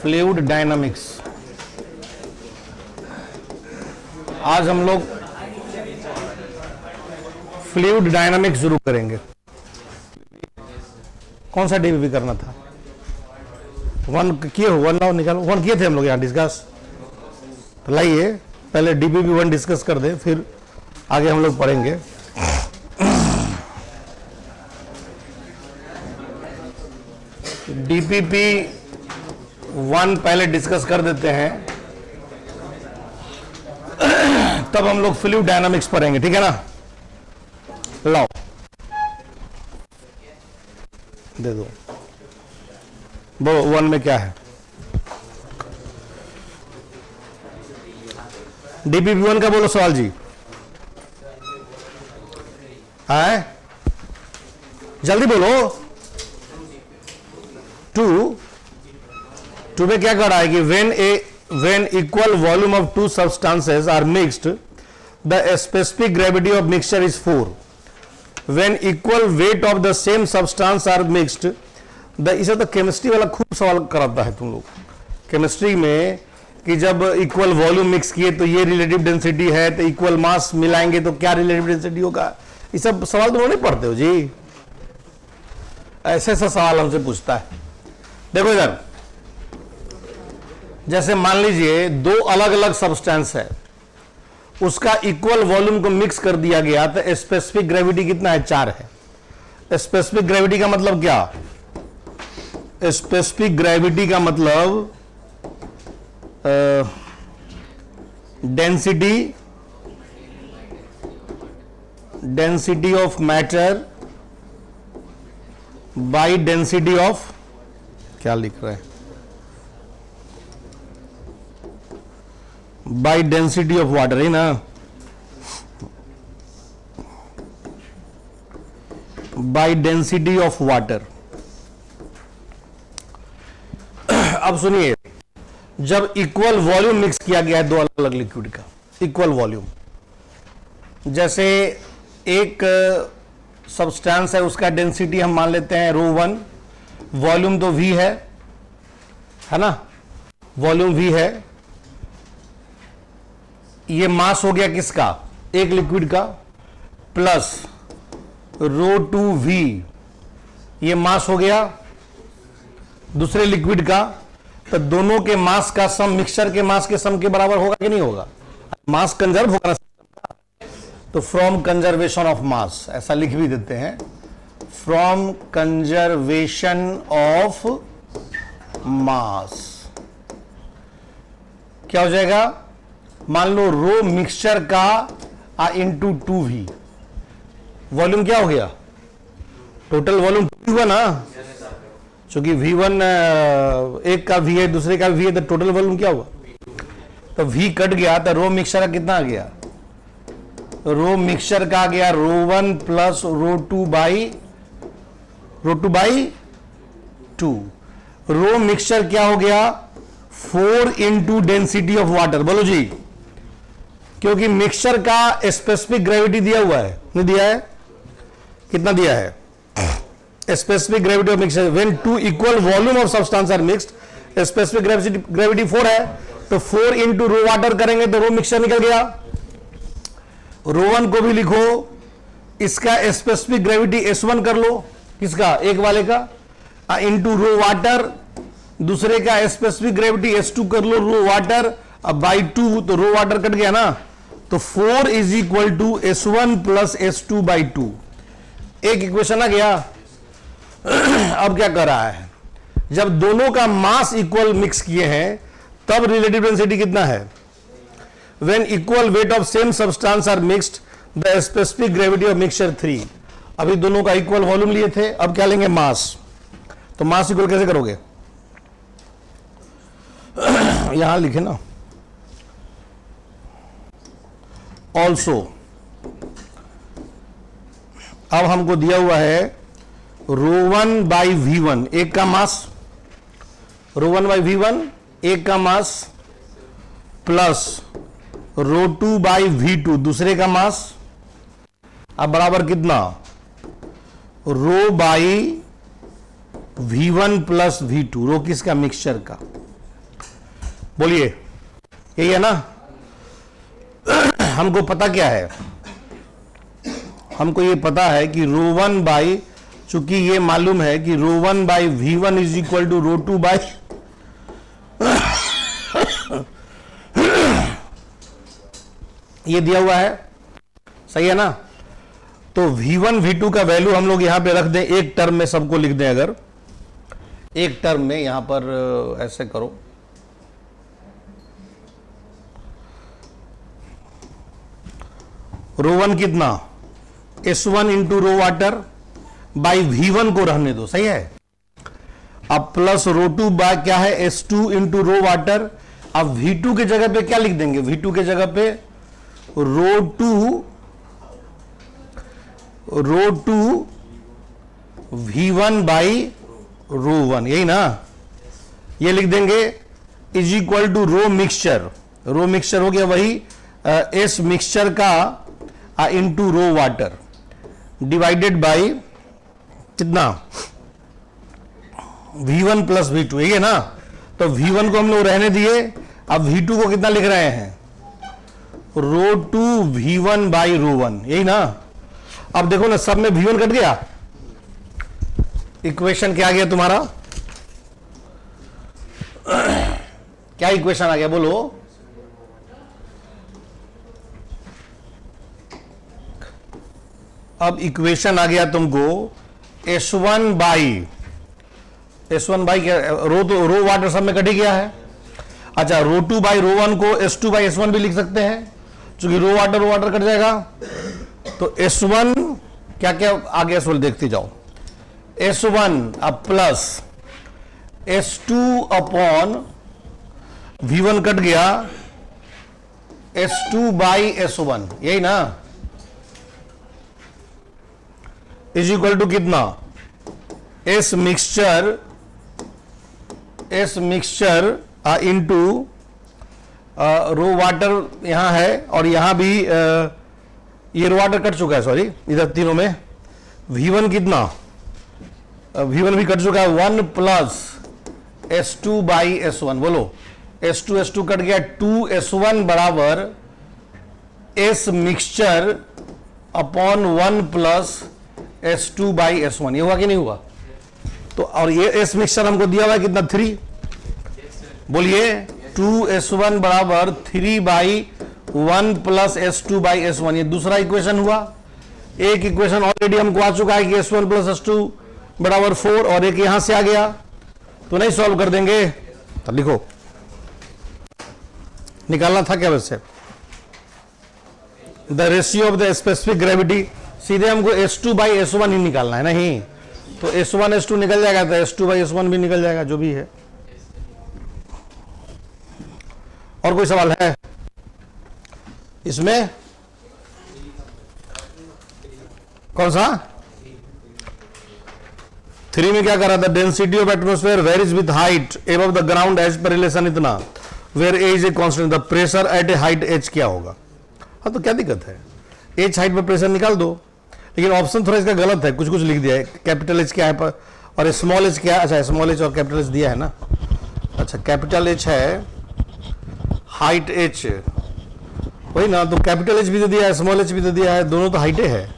Fluid dynamics. आज हम लोग फ्लूइड डायनामिक्स शुरू करेंगे। कौन सा डीबीबी करना था? वन किए हो? वन नाउ निकालो। वन किए थे हम लोग यहाँ डिस्कस। तो लाइए पहले डीबीबी वन डिस्कस कर दे, फिर आगे हम लोग पढ़ेंगे। डीपीपी वन पहले डिस्कस कर देते हैं, तब हम लोग फ्लूइड डायनामिक्स पढ़ेंगे, ठीक है ना? लाओ दे दो। वो वन में क्या है? डीपीपी वन का बोलो सवाल जी। है जल्दी बोलो। टू में क्या कर रहा है कि when equal volume of two substances are mixed, the specific gravity of mixture is 4. When equal weight of the same substance are mixed, इसे तो केमिस्ट्री वाला खूब सवाल कराता है तुम लोग केमिस्ट्री में, कि जब इक्वल वॉल्यूम मिक्स किए तो ये रिलेटिव डेंसिटी है, तो इक्वल मास मिलाएंगे तो क्या रिलेटिव डेंसिटी होगा। ये सब सवाल तुम लोग नहीं पढ़ते हो जी। ऐसे ऐसा सवाल हमसे पूछता है। देखो इधर, जैसे मान लीजिए दो अलग अलग सब्सटेंस है, उसका इक्वल वॉल्यूम को मिक्स कर दिया गया, तो स्पेसिफिक ग्रेविटी कितना है? 4 है। स्पेसिफिक ग्रेविटी का मतलब क्या? स्पेसिफिक ग्रेविटी का मतलब density of matter by density of, क्या लिख रहे हैं, बाई डेंसिटी ऑफ वाटर, है ना? By density of water. अब सुनिए, जब इक्वल वॉल्यूम मिक्स किया गया है दो अलग अलग लिक्विड का, इक्वल वॉल्यूम, जैसे एक सब्सटेंस है, उसका डेंसिटी हम मान लेते हैं ρ1, वॉल्यूम तो V है ना? वॉल्यूम V है। ये मास हो गया किसका? एक लिक्विड का, प्लस ρ2V, ये मास हो गया दूसरे लिक्विड का। तो दोनों के मास का सम मिक्सचर के मास के सम के बराबर होगा कि नहीं होगा? मास कंजर्व होगा ना, तो फ्रॉम कंजर्वेशन ऑफ मास ऐसा लिख भी देते हैं, फ्रॉम कंजर्वेशन ऑफ मास क्या हो जाएगा? मान लो रो मिक्सचर का इंटू 2V, वॉल्यूम क्या हो गया? टोटल वॉल्यूम 2 हुआ ना, क्योंकि V1 एक का V है, दूसरे का V है, तो टोटल वॉल्यूम क्या हुआ? तो V कट गया, तो रो मिक्सचर का कितना आ गया? रो मिक्सचर का आ गया ρ1 प्लस ρ2 बाई 2। रो मिक्सचर क्या हो गया? 4 इंटू डेंसिटी ऑफ वाटर। बोलो जी, क्योंकि मिक्सचर का स्पेसिफिक ग्रेविटी दिया हुआ है, नहीं दिया है? कितना दिया है? Specific gravity of mixture when two equal volume of substance are mixed, specific gravity 4 है, तो 4 इंटू रो वाटर करेंगे तो रो मिक्सचर निकल गया। ρ1 को भी लिखो, इसका स्पेसिफिक ग्रेविटी S1 कर लो, किसका? एक वाले का, इंटू रो वाटर, दूसरे का स्पेसिफिक ग्रेविटी S2 कर लो, रो वाटर, अब बाई 2, तो रो वाटर कट गया ना, तो 4 is equal to S1 plus S2 by 2। एक इक्वेशन आ गया। अब क्या कर रहा है? जब दोनों का मास इक्वल मिक्स किए हैं, तब रिलेटिव डेंसिटी कितना है? When equal weight of same substance are mixed, the specific gravity of mixture 3। अभी दोनों का इक्वल वॉल्यूम लिए थे, अब क्या लेंगे? मास। तो मास इक्वल कैसे करोगे? यहां लिखे ना, ऑल्सो। अब हमको दिया हुआ है ρ1 बाई V1, एक का मास, ρ1 बाई V1 एक का मास, प्लस ρ2 बाई V2 दूसरे का मास। अब बराबर कितना? रो बाई V1 प्लस V2, रो किसका? मिक्सचर का। बोलिए, यही है ना। हमको पता क्या है, हमको ये पता है कि ρ1 बाई, चूंकि ये मालूम है कि ρ1 by V1 is equal to ρ2 by ये दिया हुआ है, सही है ना। तो V1 V2 का वैल्यू हम लोग यहां पे रख दें, एक टर्म में सबको लिख दें। अगर एक टर्म में यहां पर ऐसे करो, ρ1 कितना, S1 into rho water by V1 को रहने दो, सही है। अब प्लस ρ2 बाय क्या है, S2 इंटू रो वाटर। अब V2 के जगह पे क्या लिख देंगे, V2 के जगह पे ρ2 V1 बाई ρ1, यही ना, ये लिख देंगे is equal to rho mixture. Rho mixture हो गया वही एस मिक्सचर का into rho water divided by कितना, V1 प्लस V2, यही है ना। तो V1 को हम लोग रहने दिए, अब V2 को कितना लिख रहे हैं, ρ2 V1 बाई ρ1, यही ना। अब देखो ना, सब में V1 कट गया, इक्वेशन क्या आ गया तुम्हारा, क्या इक्वेशन आ गया बोलो, अब इक्वेशन आ गया तुमको S1 बाई क्या, रो वाटर सब में कट ही गया है। अच्छा, ρ2 बाई ρ1 को S2 बाई S1 भी लिख सकते हैं, क्योंकि रो वाटर कट जाएगा। तो S1 क्या क्या आ गया, सोल देखते जाओ, S1 अब plus S2 upon V1 cut गया, S2 बाई S1, यही ना, इज इक्वल टू कितना, S mixture into rho water यहां है, और यहां भी ये रो वाटर कट चुका है, सॉरी, इधर तीनों में। V1 कितना, V1 भी कट चुका है, 1 प्लस S2 बाई S1, बोलो, S2 कट गया, 2S1 बराबर S mixture upon 1 plus S2 by S1, ये हुआ कि नहीं हुआ। तो और ये एस मिक्सचर हमको दिया हुआ है कितना, 3, बोलिए, 2S1 बराबर 3 by 1 plus S2 by S1, ये दूसरा इक्वेशन हुआ। एक इक्वेशन ऑलरेडी हमको आ चुका है कि S1 प्लस S2 बराबर 4, और एक यहां से आ गया, तो नहीं सॉल्व कर देंगे, तो लिखो, निकालना था क्या वैसे, the ratio of the specific gravity, सीधे हमको S2 बाई S1 ही निकालना है, नहीं तो S1 S2 निकल जाएगा, तो S2 बाई S1 भी निकल जाएगा, जो भी है। और कोई सवाल है इसमें, कौन सा 3 में क्या कर रहा था, density of atmosphere varies with height above the ground as पर रिलेशन इतना, where A is a constant, the pressure at a height h क्या होगा। हाँ, तो क्या दिक्कत है, h हाइट पर प्रेशर निकाल दो, लेकिन ऑप्शन थोड़ा इसका गलत है, कुछ लिख दिया है, कैपिटल H क्या है पर, और स्मॉल h क्या है, अच्छा स्मॉल h और कैपिटल H दिया है ना, अच्छा कैपिटल H है, हाइट h, वही ना, तो कैपिटल H भी दे दिया है, स्मॉल h भी दे दिया है, दोनों तो हाइटे है,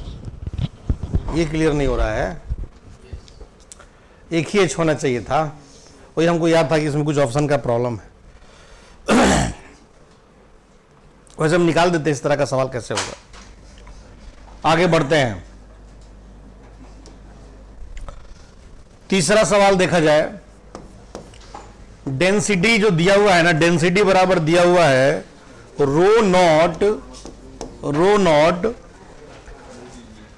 ये क्लियर नहीं हो रहा है, एक ही h होना चाहिए था, वही हमको याद था कि इसमें कुछ ऑप्शन का प्रॉब्लम है। वैसे हम निकाल देते, इस तरह का सवाल कैसे होगा। आगे बढ़ते हैं, तीसरा सवाल देखा जाए, डेंसिटी जो दिया हुआ है ना, डेंसिटी बराबर दिया हुआ है रो नॉट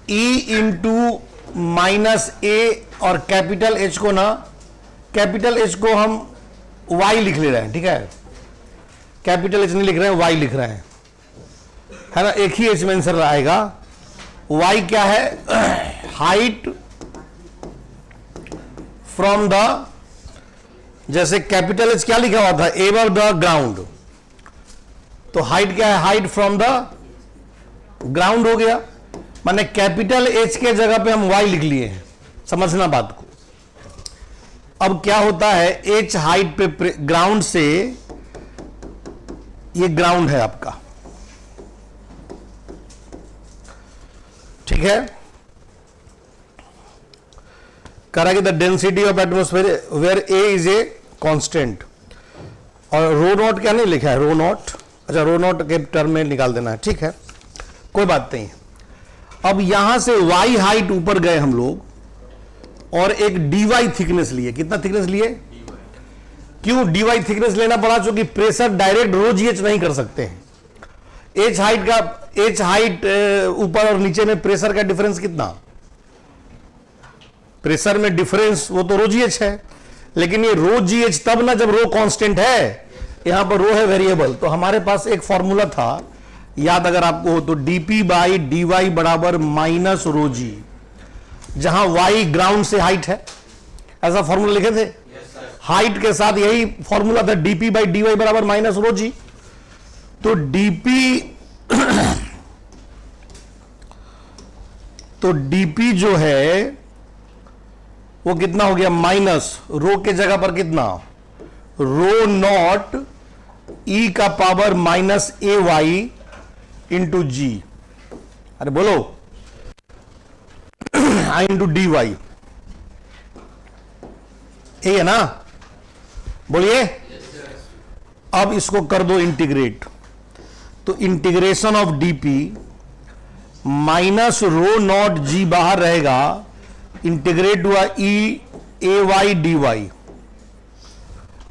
ई इंटू माइनस ए, और कैपिटल H को ना, कैपिटल H को हम y लिख ले रहे हैं, ठीक है, कैपिटल H नहीं लिख रहे हैं, y लिख रहे हैं, है ना, एक ही H में आंसर आएगा। y क्या है, हाइट फ्रॉम द, जैसे कैपिटल H क्या लिखा हुआ था, एबव द ग्राउंड, तो हाइट क्या है, हाइट फ्रॉम द ग्राउंड हो गया, माने कैपिटल H के जगह पे हम y लिख लिए हैं, समझना बात को। अब क्या होता है, H हाइट पे ग्राउंड से ये ग्राउंड है आपका, ठीक है। करा कि the density of atmosphere where A is a constant, और रो नॉट क्या नहीं लिखा है, रो नॉट, अच्छा रो नॉट के टर्म में निकाल देना है, ठीक है, कोई बात नहीं। अब यहां से y हाइट ऊपर गए हम लोग और एक dy थिकनेस लिए। कितना थिकनेस लिए? क्यों dy थिकनेस लेना पड़ा? क्योंकि प्रेशर डायरेक्ट रो जीएच नहीं कर सकते हैं। h हाइट ऊपर और नीचे में प्रेशर का डिफरेंस कितना? प्रेशर में डिफरेंस वो तो रो जीएच है, लेकिन ये रो जीएच तब ना जब रो कांस्टेंट है, यहां पर रो है वेरिएबल। तो हमारे पास एक फॉर्मूला था, याद अगर आपको हो तो, dp बाई dy बराबर माइनस रो जी, जहां y ग्राउंड से हाइट है, ऐसा फॉर्मूला लिखे थे। हाइट के साथ यही फॉर्मूला था, dp बाई dy बराबर माइनस रो जी। तो dp जो है वो कितना हो गया? माइनस रो के जगह पर कितना? रो नॉट e का power minus A Y into जी, अरे बोलो, आई इंटू डी वाई, ये है ना, बोलिए। अब इसको कर दो इंटीग्रेट, तो integration of DP minus rho naught G बाहर रहेगा, इंटीग्रेट हुआ E A Y D Y,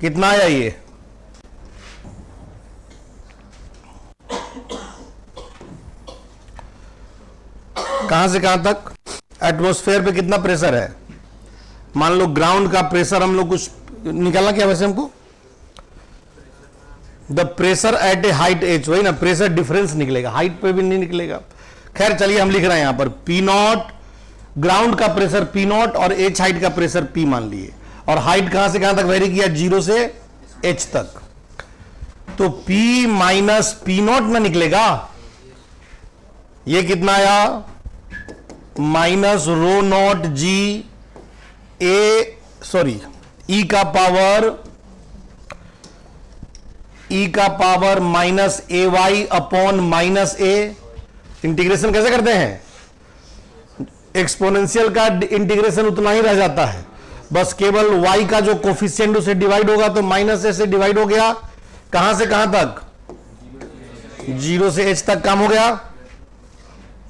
कितना आया ये? कहां से कहां तक? एटमॉस्फेयर पे कितना प्रेशर है? मान लो ग्राउंड का प्रेशर हम लोग कुछ निकालना क्या वैसे हमको? The pressure at a height H, वही ना, प्रेशर डिफरेंस निकलेगा, हाइट पे भी नहीं निकलेगा। खैर चलिए हम लिख रहे हैं यहां पर पी नॉट, ग्राउंड का प्रेशर पी नॉट और एच हाइट का प्रेशर पी मान लिए, और हाइट कहां से कहां तक वेरी किया? 0 से एच तक। तो पी माइनस पी नॉट में निकलेगा, ये कितना आया? Minus rho naught G A, sorry, E का power minus A Y upon minus A. Integration कैसे करते हैं? एक्सपोनेंशियल का इंटीग्रेशन उतना ही रह जाता है, बस केवल y का जो कोफिशिएंट उसे डिवाइड होगा, तो माइनस ए से डिवाइड हो गया, कहां से कहां तक? 0 से h तक काम हो गया,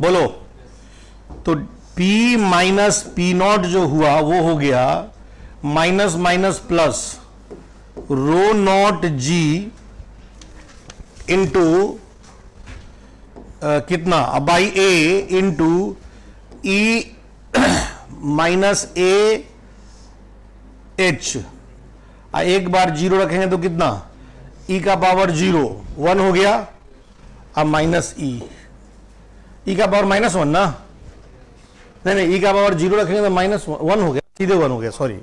बोलो। तो p माइनस पी नॉट जो हुआ वो हो गया minus minus plus rho naught G into कितना? By A into E minus A H. एक बार 0 रखेंगे तो कितना? ई का पावर 0, 1 हो गया, अब माइनस ई का पावर माइनस 1 ना, नहीं, ई का पावर 0 रखेंगे तो माइनस 1 हो गया, सीधे 1 हो गया, सॉरी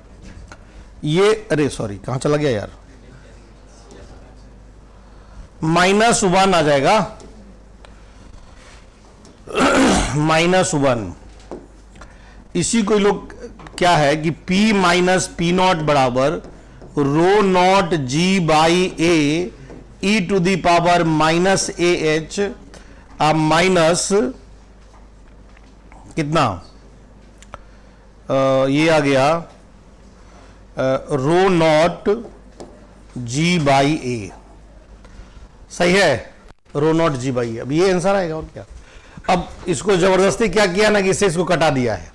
ये, अरे सॉरी कहां चला गया यार, माइनस 1 आ जाएगा, माइनस 1। इसी को लोग क्या है कि P माइनस पी नॉट बराबर rho naught ji by A E to the power minus A H, अब माइनस कितना? ये आ गया रो नॉट जी बाई ए, सही है, रो नॉट जी बाई ए। अब ये आंसर आएगा और क्या। अब इसको जबरदस्ती क्या किया ना कि इससे इसको कटा दिया है,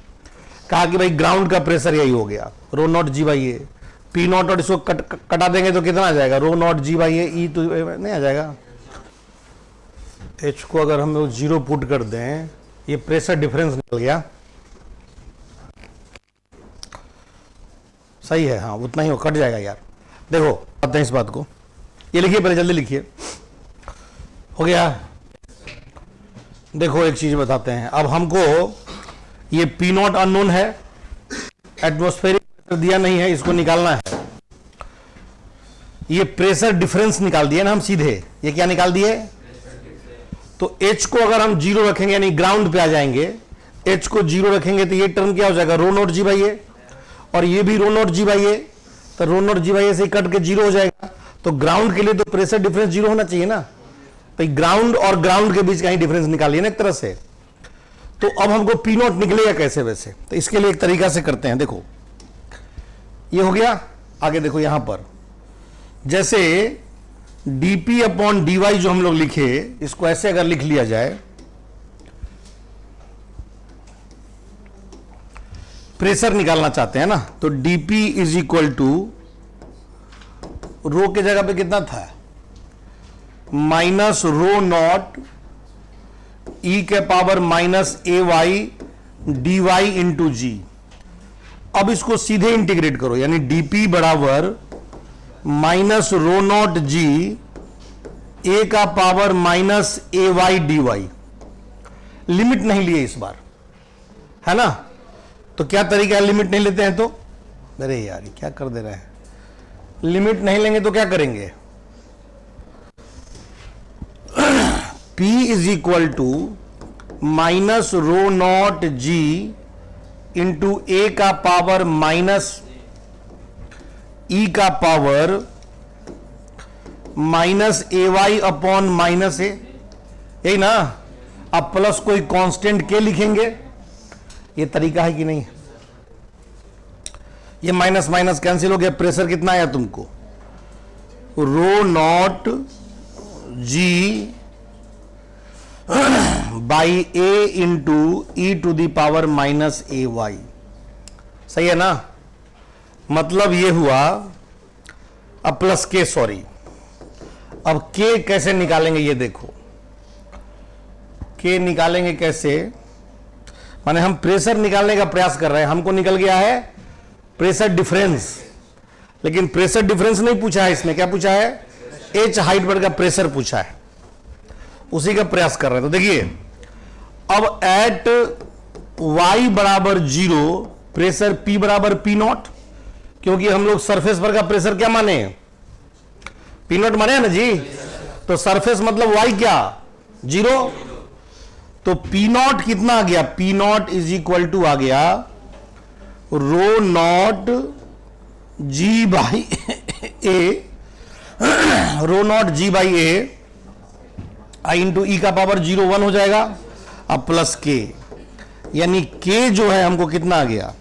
कहा कि भाई ग्राउंड का प्रेशर यही हो गया, rho naught ji by A, P naught और इसको कटा देंगे तो कितना आ जाएगा? रो नॉट जी बाई ए, ई तो नहीं आ जाएगा। एच को अगर हम लोग 0 पुट कर दें, ये प्रेशर डिफरेंस निकल गया, सही है, हाँ उतना ही हो, कट जाएगा यार। देखो आते हैं इस बात को, ये लिखिए पहले, जल्दी लिखिए, हो गया। देखो एक चीज बताते हैं, अब हमको ये पी नॉट अननोन है, एटमॉस्फेरिक प्रेशर दिया नहीं है, इसको निकालना है। ये प्रेशर डिफरेंस निकाल दिया ना हम सीधे, ये क्या निकाल दिए? तो H को अगर हम 0 रखेंगे यानी ग्राउंड पे आ जाएंगे, H को 0 रखेंगे तो ये टर्म क्या हो जाएगा? रो नॉट जी बाई ए, और ये भी रो नॉट जी बाई ए, तो रो नॉट जी बाई ए से कट के 0 हो जाएगा। तो ग्राउंड के लिए तो प्रेशर डिफरेंस जीरो होना चाहिए ना, तो ग्राउंड और ग्राउंड के बीच का ही डिफरेंस निकालिए ना एक तरह से। तो अब हमको पी नॉट निकलेगा कैसे वैसे, तो इसके लिए एक तरीका से करते हैं। देखो ये हो गया, आगे देखो यहां पर जैसे dp अपॉन dy जो हम लोग लिखे, इसको ऐसे अगर लिख लिया जाए, प्रेशर निकालना चाहते हैं ना, तो dp इज इक्वल टू रो के जगह पे कितना था, माइनस रो नॉट ई के power minus A Y D Y into जी। अब इसको सीधे इंटीग्रेट करो, यानी dp बराबर माइनस रो नॉट जी ए का power minus A Y D Y. Limit नहीं लिए इस बार, है ना, तो क्या तरीका है, लिमिट नहीं लेते हैं तो, अरे यार क्या कर दे रहे हैं, लिमिट नहीं लेंगे तो क्या करेंगे, P is equal to minus rho naught G into A का पावर माइनस ई का power minus A Y upon minus A, यही ना। अब प्लस कोई कांस्टेंट के लिखेंगे, ये तरीका है कि नहीं, ये माइनस माइनस कैंसिल हो गया, प्रेशर कितना आया तुमको, rho naught ji by A into E to the power minus A Y, सही है ना। मतलब ये हुआ, अब प्लस के, सॉरी, अब के कैसे निकालेंगे ये देखो, के निकालेंगे कैसे, माने हम प्रेशर निकालने का प्रयास कर रहे हैं, हमको निकल गया है प्रेशर डिफरेंस, लेकिन प्रेशर डिफरेंस नहीं पूछा है इसने, क्या पूछा है, एच हाइट पर का प्रेशर पूछा है, उसी का प्रयास कर रहे हैं। तो देखिए अब एट y बराबर 0 प्रेशर P बराबर P नॉट, क्योंकि हम लोग सरफेस पर का प्रेशर क्या माने, P नॉट माने ना जी, तो सरफेस मतलब y क्या 0, तो P नॉट कितना आ गया, P naught is equal to आ गया rho naught ji by a, rho naught ji by a i into e का पावर 0 1 हो जाएगा, अब प्लस के, यानी के जो है हमको कितना आ गया,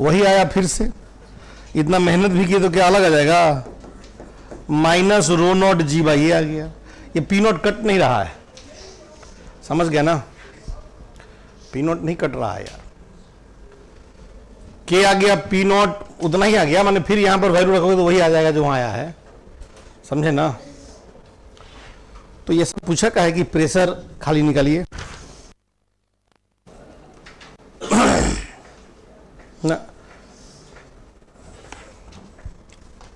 वही आया फिर से, इतना मेहनत भी किए तो क्या अलग आ जाएगा, minus rho naught ji by a आ गया। ये पी नॉट कट नहीं रहा है, समझ गया ना, पी नॉट नहीं कट रहा है यार, के आ गया, पी नॉट उतना ही आ गया, माने फिर यहां पर वैल्यू रखोगे तो वही आ जाएगा जो वहां आया है, समझे ना। तो ये सब पूछा का है कि प्रेशर खाली निकालिए ना,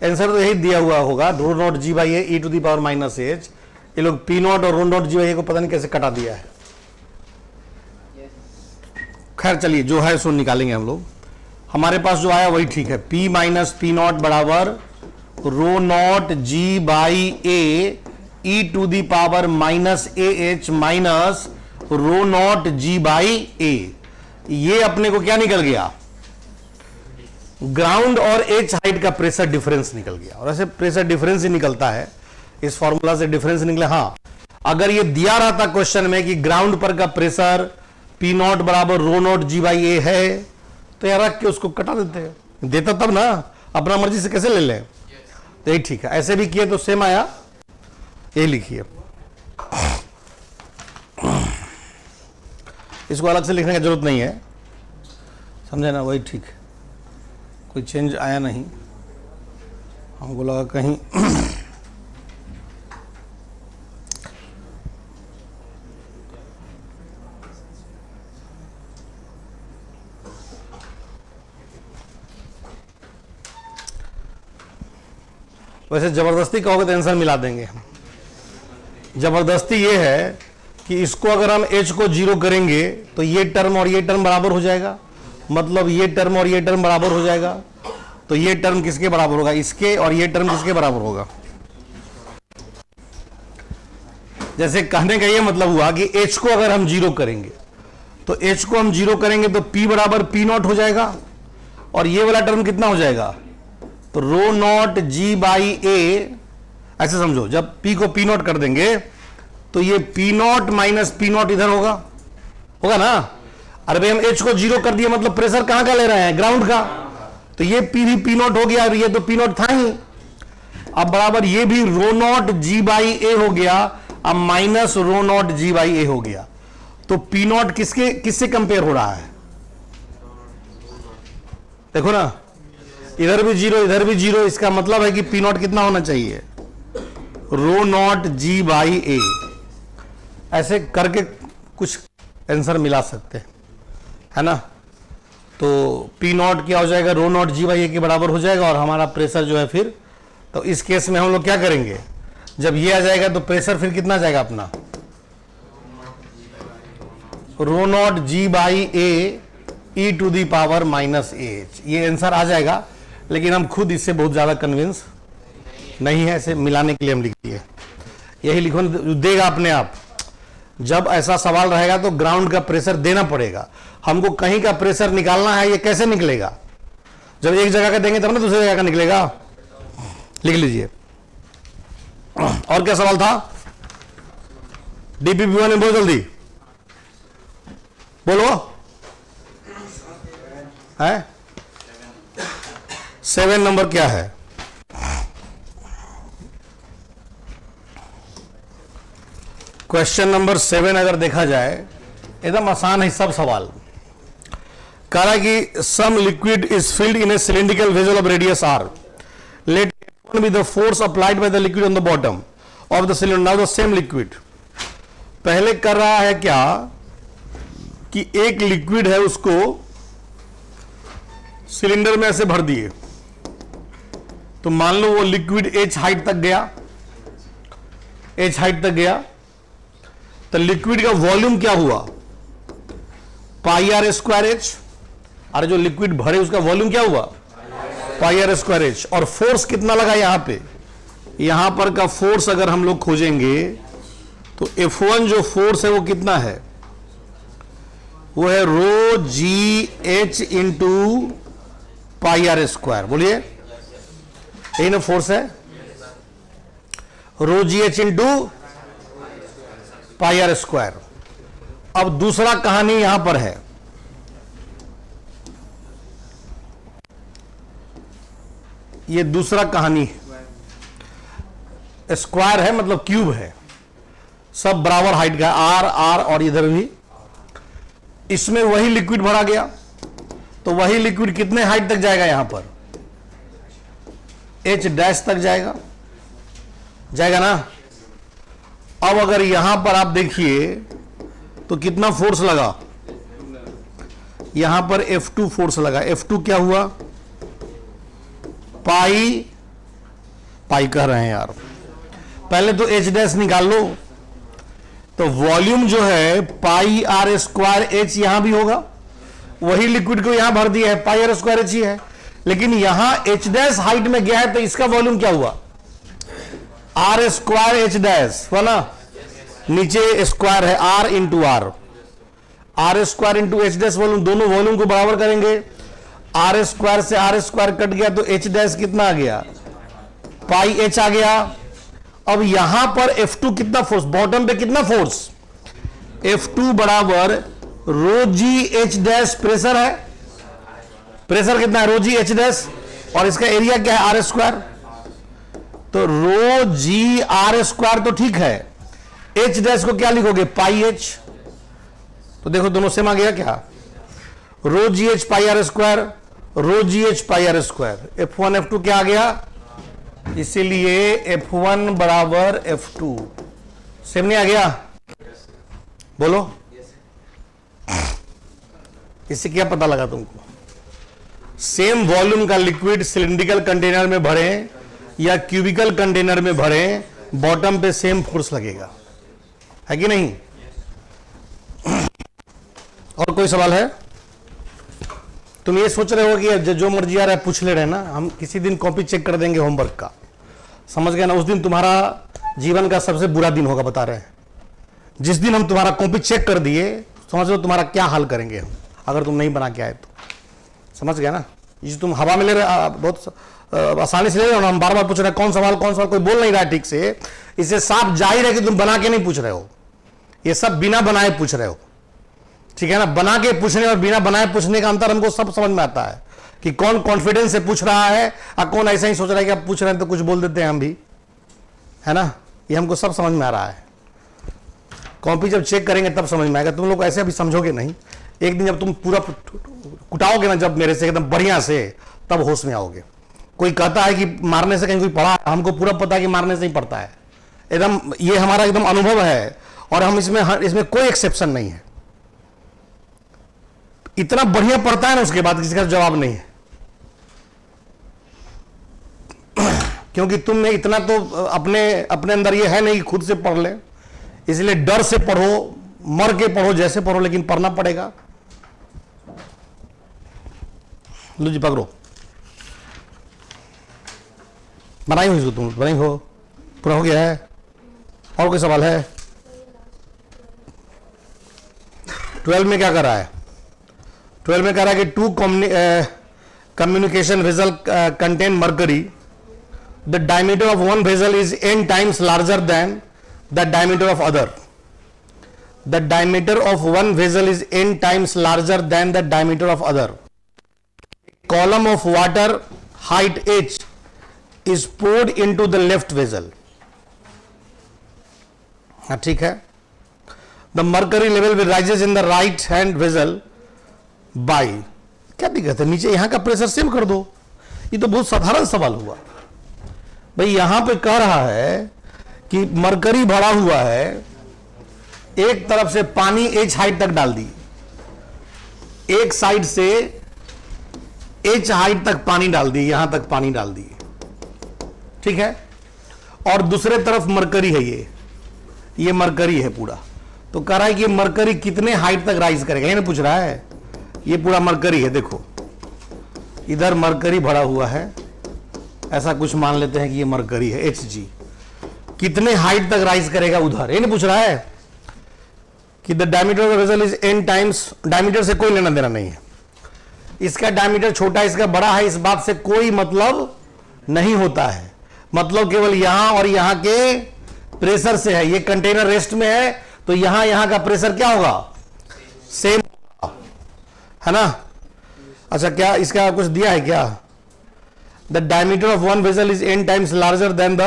आंसर तो यही दिया हुआ होगा, rho naught ji by A E to the power minus h. ये लोग पी नॉट और रो नॉट जी बाई ए को पता नहीं कैसे कटा दिया है, खैर चलिए जो है सो निकालेंगे हम लोग, हमारे पास जो आया वही ठीक है, P माइनस पी नॉट बराबर rho naught ji by A E to the power minus A h minus rho naught ji by a. ये अपने को क्या निकल गया, ग्राउंड और एच हाइट का प्रेशर डिफरेंस निकल गया, और ऐसे प्रेशर डिफरेंस ही निकलता है, इस फॉर्मूला से डिफरेंस निकले। हाँ, अगर ये दिया रहता क्वेश्चन में कि ग्राउंड पर का प्रेशर पी नॉट बराबर रो नॉट जी बाई ए है, तो यार रख के उसको कटा देते, देता तब ना, अपना मर्जी से कैसे ले लें, तो यही ठीक है, ऐसे भी किए तो सेम आया, ये लिखिए, इसको अलग से लिखने की जरूरत नहीं है, समझे ना, वही ठीक है, कोई चेंज आया नहीं, हमको लगा कहीं वैसे जबरदस्ती कहोगे तो आंसर मिला देंगे हम। जबरदस्ती ये है कि इसको अगर हम h को 0 करेंगे तो ये टर्म और ये टर्म बराबर हो जाएगा, मतलब ये टर्म और ये टर्म बराबर हो जाएगा, तो ये टर्म किसके बराबर होगा, इसके, और ये टर्म किसके बराबर होगा। जैसे कहने का ये मतलब हुआ कि h को अगर हम 0 करेंगे तो h को हम 0 करेंगे तो p बराबर p नॉट हो जाएगा, और ये वाला टर्म कितना हो जाएगा, तो रो नॉट जी बाई ए, ऐसे समझो, जब पी को पी नॉट कर देंगे तो ये P not minus P not इधर होगा, होगा ना। अरे भाई हम एच को जीरो कर दिए, मतलब प्रेशर कहां का ले रहे हैं, ग्राउंड का, तो ये पी भी पी नॉट हो गया और ये तो पी नॉट था ही। अब बराबर ये भी रो नॉट जी बाई ए हो गया, अब minus rho naught ji by a हो गया। तो पी नॉट किससे कंपेयर हो रहा है, देखो ना, इधर भी जीरो इधर भी जीरो, इसका मतलब है कि पी नॉट कितना होना चाहिए, रो नॉट जी बाई ए। ऐसे करके कुछ आंसर मिला सकते हैं, है ना। तो पी नॉट क्या हो जाएगा, रो नॉट जी बाई ए के बराबर हो जाएगा, और हमारा प्रेशर जो है फिर, तो इस केस में हम लोग क्या करेंगे, जब ये आ जाएगा तो प्रेशर फिर कितना जाएगा अपना, rho naught ji by A E to the power minus h. ये आंसर आ जाएगा, लेकिन हम खुद इससे बहुत ज्यादा कन्विंस नहीं है, इसे मिलाने के लिए हम लिख दिए। यही लिखो देगा अपने आप। जब ऐसा सवाल रहेगा तो ग्राउंड का प्रेशर देना पड़ेगा हमको, कहीं का प्रेशर निकालना है, ये कैसे निकलेगा, जब एक जगह का देंगे तब ना दूसरी जगह का निकलेगा। लिख लीजिए। और क्या सवाल था, डीपीपी ने, बहुत जल्दी बोलो, है 7 नंबर क्या है, क्वेश्चन नंबर 7 अगर देखा जाए एकदम आसान है सब सवाल। कह रहा है कि some liquid is filled in a cylindrical vessel of radius r, let be the force applied by the liquid on the bottom of the cylinder. Now the same liquid, पहले कर रहा है क्या कि एक लिक्विड है उसको सिलेंडर में ऐसे भर दिए, तो मान लो वो लिक्विड एच हाइट तक गया, एच हाइट तक गया, तो लिक्विड का वॉल्यूम क्या हुआ, पाई आर स्क्वायर एच। अरे जो लिक्विड भरे उसका वॉल्यूम क्या हुआ, पाई आर स्क्वायर एच। और फोर्स कितना लगा यहां पे, यहां पर का फोर्स अगर हम लोग खोजेंगे तो F1 जो फोर्स है वो कितना है, वो है rho g h into pi r square. बोलिए यही ना फोर्स है, rho g h into pi r square. अब दूसरा कहानी यहां पर है, ये दूसरा कहानी स्क्वायर है, मतलब क्यूब है, सब बराबर हाइट का, आर आर और इधर भी, इसमें वही लिक्विड भरा गया, तो वही लिक्विड कितने हाइट तक जाएगा, यहां पर एच डैश तक जाएगा, जाएगा ना। अब अगर यहां पर आप देखिए तो कितना फोर्स लगा, यहां पर F2 फोर्स लगा। F2 क्या हुआ, पाई, पाई कह रहे हैं यार, पहले तो एच डैश निकाल लो, तो वॉल्यूम जो है पाई आर स्क्वायर एच यहां भी होगा, वही लिक्विड को यहां भर दिया है, पाई आर स्क्वायर एच ही है, लेकिन यहां एच डैश हाइट में गया है, तो इसका वॉल्यूम क्या हुआ, आर स्क्वायर एच डैश हुआ ना, नीचे स्क्वायर है R into R square into H dash volume, दोनों वॉल्यूम को बराबर करेंगे, आर स्क्वायर से आर स्क्वायर कट गया तो एच डैश कितना आ गया, पाई एच आ गया। अब यहां पर F2 कितना फोर्स, बॉटम पे कितना फोर्स, F2 बराबर रो जी एच डैश प्रेशर है, प्रेशर कितना है, रो जी एच डैश, और इसका एरिया क्या है, आर स्क्वायर, तो रो जी आर स्क्वायर तो ठीक है, एच डैश को क्या लिखोगे, पाई एच, तो देखो दोनों सेम आ गया क्या, rho g h pi r square, rho g h pi r square, F1 F2 क्या आ गया, इसीलिए F1 बराबर F2, सेम नहीं आ गया, बोलो इससे क्या पता लगा तुमको, सेम वॉल्यूम का लिक्विड सिलिंड्रिकल कंटेनर में भरे या क्यूबिकल कंटेनर में भरे, बॉटम पे सेम फोर्स लगेगा, है कि नहीं। और कोई सवाल है, तुम ये सोच रहे हो कि जो मर्जी आ रहा है पूछ ले रहे ना, हम किसी दिन कॉपी चेक कर देंगे होमवर्क का, समझ गए ना, उस दिन तुम्हारा जीवन का सबसे बुरा दिन होगा, बता रहे हैं। जिस दिन हम तुम्हारा कॉपी चेक कर दिए, समझ लो तुम्हारा क्या हाल करेंगे हम, अगर तुम नहीं बना के आए तो, समझ गए ना। ये तुम हवा में ले रहे, बहुत आसानी से ले रहे हो ना, हम बार बार पूछ रहे हैं कौन सवाल, कोई बोल नहीं रहा है ठीक से, इससे साफ जाहिर है कि तुम बना के नहीं पूछ रहे हो, ये सब बिना बनाए पूछ रहे हो, ठीक है ना। बना के पूछने और बिना बनाए पूछने का अंतर हमको सब समझ में आता है कि कौन कॉन्फिडेंस से पूछ रहा है और कौन ऐसा ही सोच रहा है कि आप पूछ रहे हैं तो कुछ बोल देते हैं हम भी, है ना। ये हमको सब समझ में आ रहा है। कॉपी जब चेक करेंगे तब समझ में आएगा, तुम लोग ऐसे अभी समझोगे नहीं, एक दिन जब तुम पूरा कुटाओगे ना जब मेरे से एकदम बढ़िया से, तब होश में आओगे। कोई कहता है कि मारने से कहीं कोई पढ़ा, हमको पूरा पता है कि मारने से ही पढ़ता है, एकदम ये हमारा एकदम अनुभव है, और हम इसमें कोई एक्सेप्शन नहीं है। इतना बढ़िया पढ़ता है ना, उसके बाद किसी का जवाब नहीं है, क्योंकि तुम में इतना तो अपने अंदर ये है नहीं कि खुद से पढ़ ले, इसलिए डर से पढ़ो, मर के पढ़ो, जैसे पढ़ो, लेकिन पढ़ना पड़ेगा। लो जी पकड़ो, बनाई हो इसको, तुम बनाई हो, पूरा हो गया है। और कोई सवाल है? 12 में क्या कर रहा है? 12 में कह रहा है कि 2 communication vessel contain mercury. The diameter of one vessel is n times larger than the diameter of other. The diameter of one vessel is n times larger than the diameter of other. Column of water height h is poured into the left vessel. हाँ ठीक है। The mercury level will rises in the right hand vessel by, क्या दिक्कत है, नीचे यहां का pressure same कर दो, ये तो बहुत साधारण सवाल हुआ भाई। यहां पे कह रहा है कि मरकरी भरा हुआ है, एक तरफ से पानी एच हाइट तक डाल दी, एक साइड से एच हाइट तक पानी डाल दी, यहां तक पानी डाल दी, ठीक है, और दूसरे तरफ मरकरी है, ये मरकरी है पूरा। तो कह रहा है कि मरकरी कितने हाइट तक राइज करेगा, ये ना पूछ रहा है। ये पूरा मरकरी है, देखो इधर मरकरी भरा हुआ है, ऐसा कुछ मान लेते हैं कि ये मरकरी है Hg, कितने हाइट तक राइज करेगा उधर, ये नहीं पूछ रहा है कि the diameter of the vessel is n times. Diameter से कोई लेना देना नहीं है, इसका डायमीटर छोटा इसका बड़ा है, इस बात से कोई मतलब नहीं होता है। मतलब केवल यहां और यहां के प्रेशर से है। ये कंटेनर रेस्ट में है तो यहां का प्रेशर क्या होगा, सेम, है ना। अच्छा क्या इसका कुछ दिया है क्या? The diameter of one vessel is n times larger than the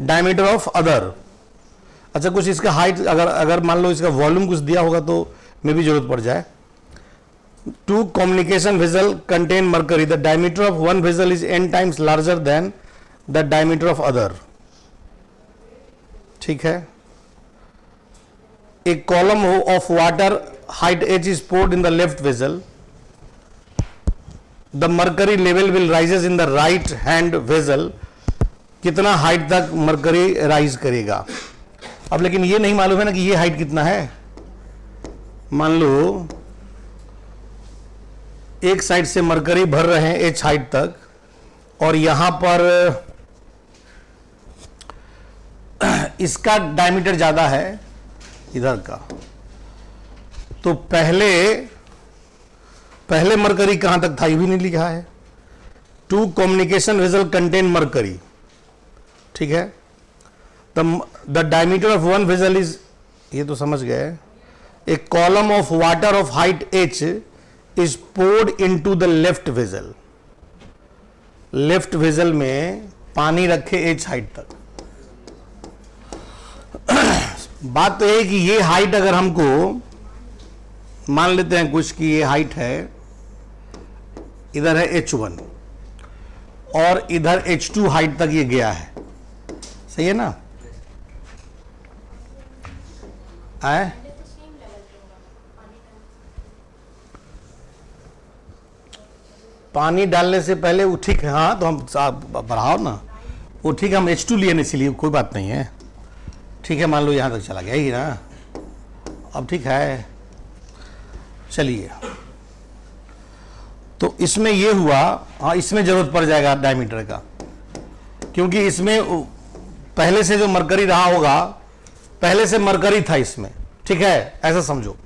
diameter of other. अच्छा कुछ इसका हाइट, अगर मान लो इसका वॉल्यूम कुछ दिया होगा तो में भी जरूरत पड़ जाए। 2 communication vessel contain mercury. The diameter of one vessel is n times larger than the diameter of other. ठीक है। A column of water height h is poured in the left vessel. The mercury level will rises in the right hand vessel. कितना height तक mercury rise करेगा? अब लेकिन ये नहीं मालूम है ना कि ये हाइट कितना है। मान लो एक साइड से मरकरी भर रहे हैं एच हाइट तक, और यहां पर इसका डायमीटर ज्यादा है इधर का, तो पहले मरकरी कहां तक था ये भी नहीं लिखा है। 2 communication vessel contain mercury, ठीक है। The diameter of one vessel is, ये तो समझ गए। A column of water of height h is poured into the left vessel. Left vessel में पानी रखे एच हाइट तक। बात तो है कि ये हाइट अगर हमको मान लेते हैं कुछ कि ये हाइट है, इधर है H1 और इधर H2 हाइट तक ये गया है, सही है ना। आए पानी डालने से पहले वो ठीक है, हाँ तो हम बढ़ाओ ना, वो ठीक है, हम H2 लिए नहीं, इसलिए कोई बात नहीं है, ठीक है। मान लो यहाँ तक चला गया ही ना, अब ठीक है। चलिए तो इसमें ये हुआ, हाँ इसमें जरूरत पड़ जाएगा डायमीटर का, क्योंकि इसमें पहले से जो मरकरी रहा होगा, पहले से मरकरी था इसमें, ठीक है, ऐसा समझो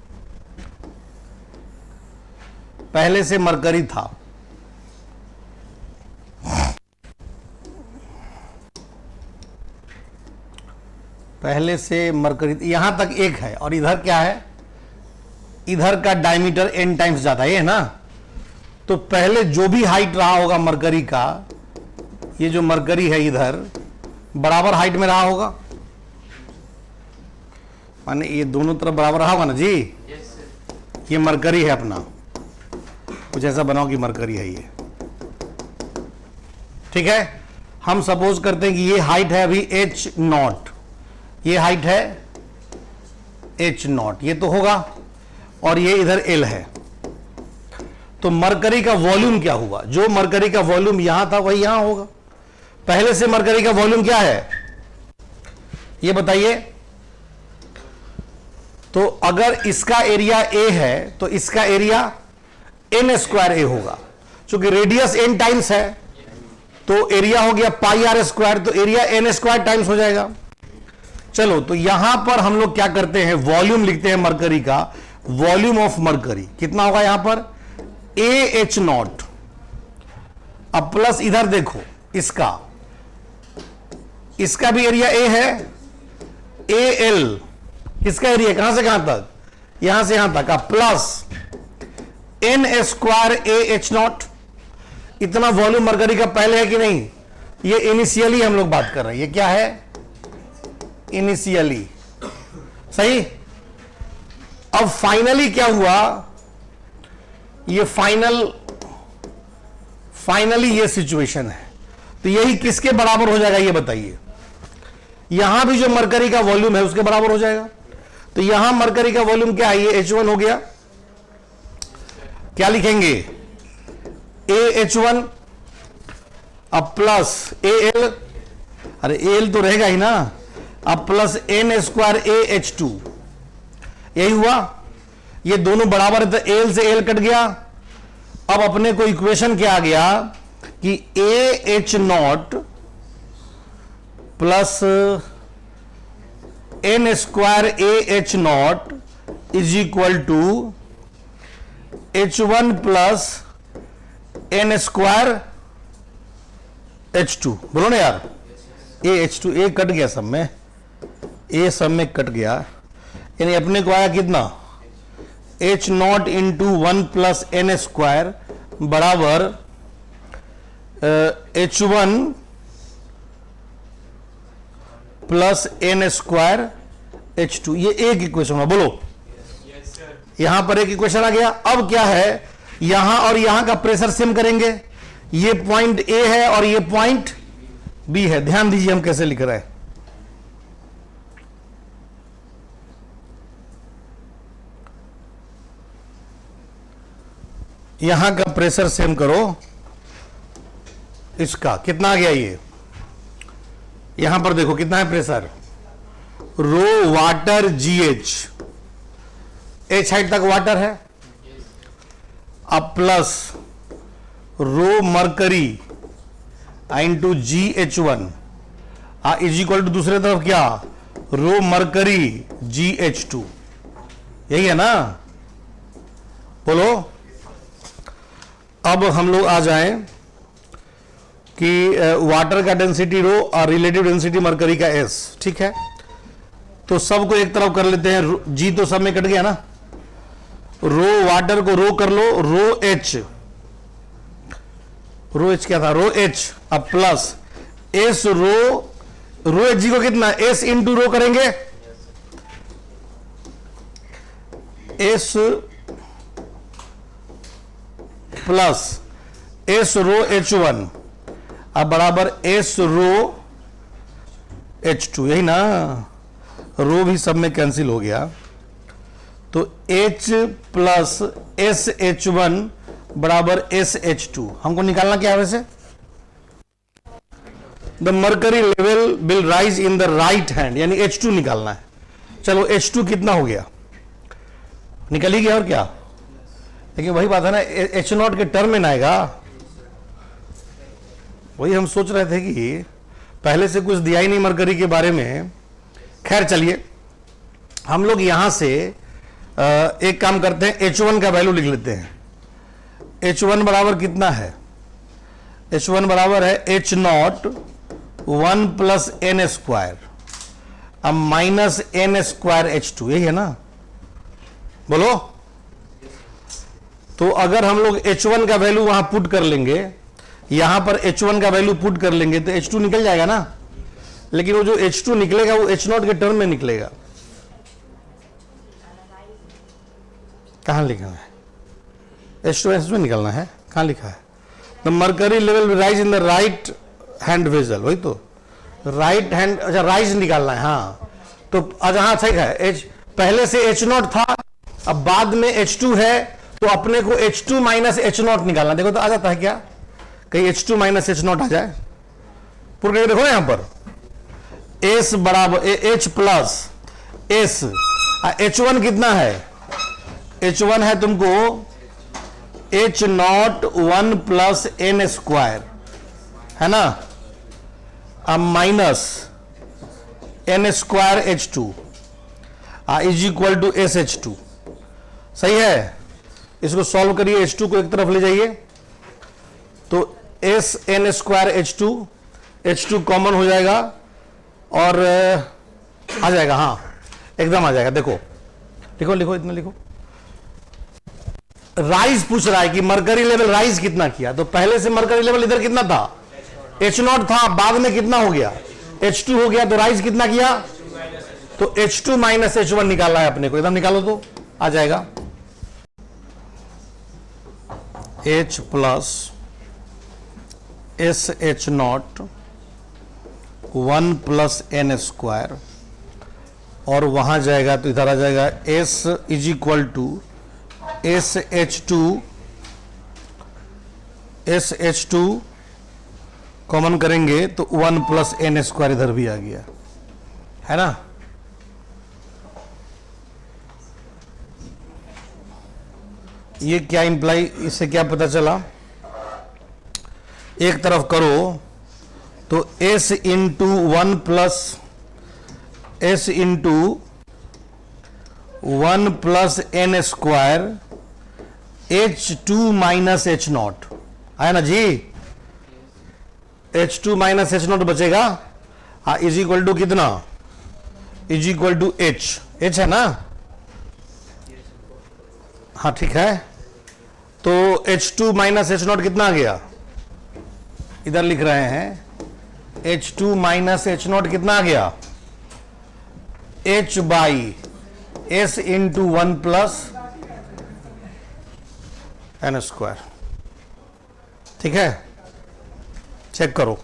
पहले से मरकरी था। पहले से मरकरी यहां तक एक है और इधर क्या है, इधर का डायमीटर n टाइम्स ज्यादा है ना, तो पहले जो भी हाइट रहा होगा मरकरी का, ये जो मरकरी है इधर बराबर हाइट में रहा होगा, माने ये दोनों तरफ बराबर रहा होगा ना जी। ये मरकरी है अपना, कुछ ऐसा बनाओ कि मरकरी है ये, ठीक है। हम सपोज करते हैं कि ये हाइट है अभी h0, ये हाइट है h0, ये तो होगा, और ये इधर l है। तो मरकरी का वॉल्यूम क्या हुआ, जो मरकरी का वॉल्यूम यहां था वही यहां होगा। पहले से मरकरी का वॉल्यूम क्या है ये बताइए। तो अगर इसका एरिया a है तो इसका एरिया n स्क्वायर a होगा, क्योंकि रेडियस n टाइम्स है, तो एरिया हो गया पाई आर स्क्वायर, तो एरिया n स्क्वायर टाइम्स हो जाएगा। चलो, तो यहां पर हम लोग क्या करते हैं, वॉल्यूम लिखते हैं मरकरी का। वॉल्यूम ऑफ मरकरी कितना होगा यहां पर, AH0, अब प्लस इधर देखो इसका भी एरिया A है, AL, किसका एरिया कहां से कहां तक, यहां से यहां तक, प्लस n स्क्वायर AH0। इतना वॉल्यूम मरकरी का पहले है कि नहीं, ये इनिशियली हम लोग बात कर रहे हैं, ये क्या है इनिशियली, सही। अब फाइनली क्या हुआ, ये फाइनली ये सिचुएशन है, तो यही किसके बराबर हो जाएगा ये बताइए। यहां भी जो मरकरी का वॉल्यूम है उसके बराबर हो जाएगा। तो यहां मरकरी का वॉल्यूम क्या है, ये H1 हो गया, क्या लिखेंगे AH1 अब प्लस AL, अरे AL तो रहेगा ही ना, अब प्लस n स्क्वायर AH2, यही हुआ। ये दोनों बराबर है तो AL से AL कट गया। अब अपने को इक्वेशन क्या आ गया कि AH0 plus n square AH0 is equal to H1 plus n square H2। बोलो ना यार, AH2, A कट गया सब में, A सब में कट गया, यानी अपने को आया कितना H0 into 1 plus n square बराबर H1 plus n square H2। ये एक इक्वेशन हुआ, बोलो यहां पर एक इक्वेशन आ गया। अब क्या है, यहां और यहां का प्रेशर सेम करेंगे, ये पॉइंट A है और ये पॉइंट B है। ध्यान दीजिए हम कैसे लिख रहे हैं, यहां का प्रेशर सेम करो, इसका कितना आ गया, ये यहां पर देखो कितना है pressure, rho water GH, H height तक वाटर है, अब plus rho mercury into GH1 is equal to दूसरे तरफ क्या, रो मरकरी GH2, यही है ना, बोलो। अब हम लोग आ जाएं कि वाटर का डेंसिटी रो और रिलेटिव डेंसिटी मरकरी का S, ठीक है। तो सबको एक तरफ कर लेते हैं, G तो सब में कट गया ना, रो वाटर को रो कर लो, रो H क्या था, रो H, अब प्लस S रो H जी को कितना S इंटू रो करेंगे, S प्लस S रो H1 अब बराबर S रो H2, यही ना, रो भी सब में कैंसिल हो गया, तो H प्लस SH1 बराबर SH2। हमको निकालना क्या है वैसे, the mercury level will rise in the right hand, यानी H2 निकालना है। चलो H2 कितना हो गया, निकल ही गया और क्या, लेकिन वही बात है ना, H0 के टर्म में ना आएगा। वही हम सोच रहे थे कि पहले से कुछ दिया ही नहीं मरकरी के बारे में। खैर चलिए, हम लोग यहां से एक काम करते हैं, H1 का वैल्यू लिख लेते हैं। H1 बराबर कितना है, H1 बराबर है H0 1 प्लस n स्क्वायर अब माइनस एन स्क्वायर H2, यही है ना, बोलो। तो अगर हम लोग H1 का वैल्यू वहां पुट कर लेंगे, यहां पर H1 का वैल्यू पुट कर लेंगे तो H2 निकल जाएगा ना, लेकिन वो जो H2 निकलेगा वो H0 के टर्म में निकलेगा। कहां लिखा है? H2 में निकलना है, कहां लिखा है? The mercury level rise in the right hand vessel, वही तो राइट हैंड, अच्छा राइज निकालना है, हाँ। तो अच्छा हाँ सही है, पहले से H0 था, अब बाद में H2 है, तो अपने को H2 माइनस H0 निकालना। देखो तो आ जाता है क्या, कहीं H2 माइनस H0 आ जाए। पूरे देखो यहां पर S बराबर H प्लस S, H1 कितना है? H1 है तुमको H0 1 प्लस एन स्क्वायर, है ना, अब minus N square H2 is equal to SH2। सही है, इसको सॉल्व करिए, H2 को एक तरफ ले जाइए, तो S N square H2 common हो जाएगा और आ जाएगा, हाँ एकदम आ जाएगा। देखो लिखो लिखो, इतना लिखो। राइज पूछ रहा है कि मर्करी लेवल राइज कितना किया, तो पहले से मर्करी लेवल इधर कितना था? H0 था, बाद में कितना हो गया? H2 हो गया, तो राइज कितना किया? तो H2 माइनस H1 निकालना है अपने को, एकदम निकालो तो आ जाएगा H plus SH0 1 plus N square, और वहां जाएगा तो इधर आ जाएगा S is equal to SH2 common करेंगे तो 1 प्लस एन स्क्वायर इधर भी आ गया, है ना। ये क्या इंप्लाई, इससे क्या पता चला? एक तरफ करो तो S into 1 plus S into 1 plus N square H2 minus H0 आया ना जी, H2 माइनस H0 बचेगा, हाँ, इज इक्वल टू कितना? इज इक्वल टू H है ना, हाँ ठीक है। तो H2 माइनस H0 कितना आ गया? इधर लिख रहे हैं H2 माइनस H0 कितना आ गया? H by S into 1 plus N square, ठीक है। चेक करो,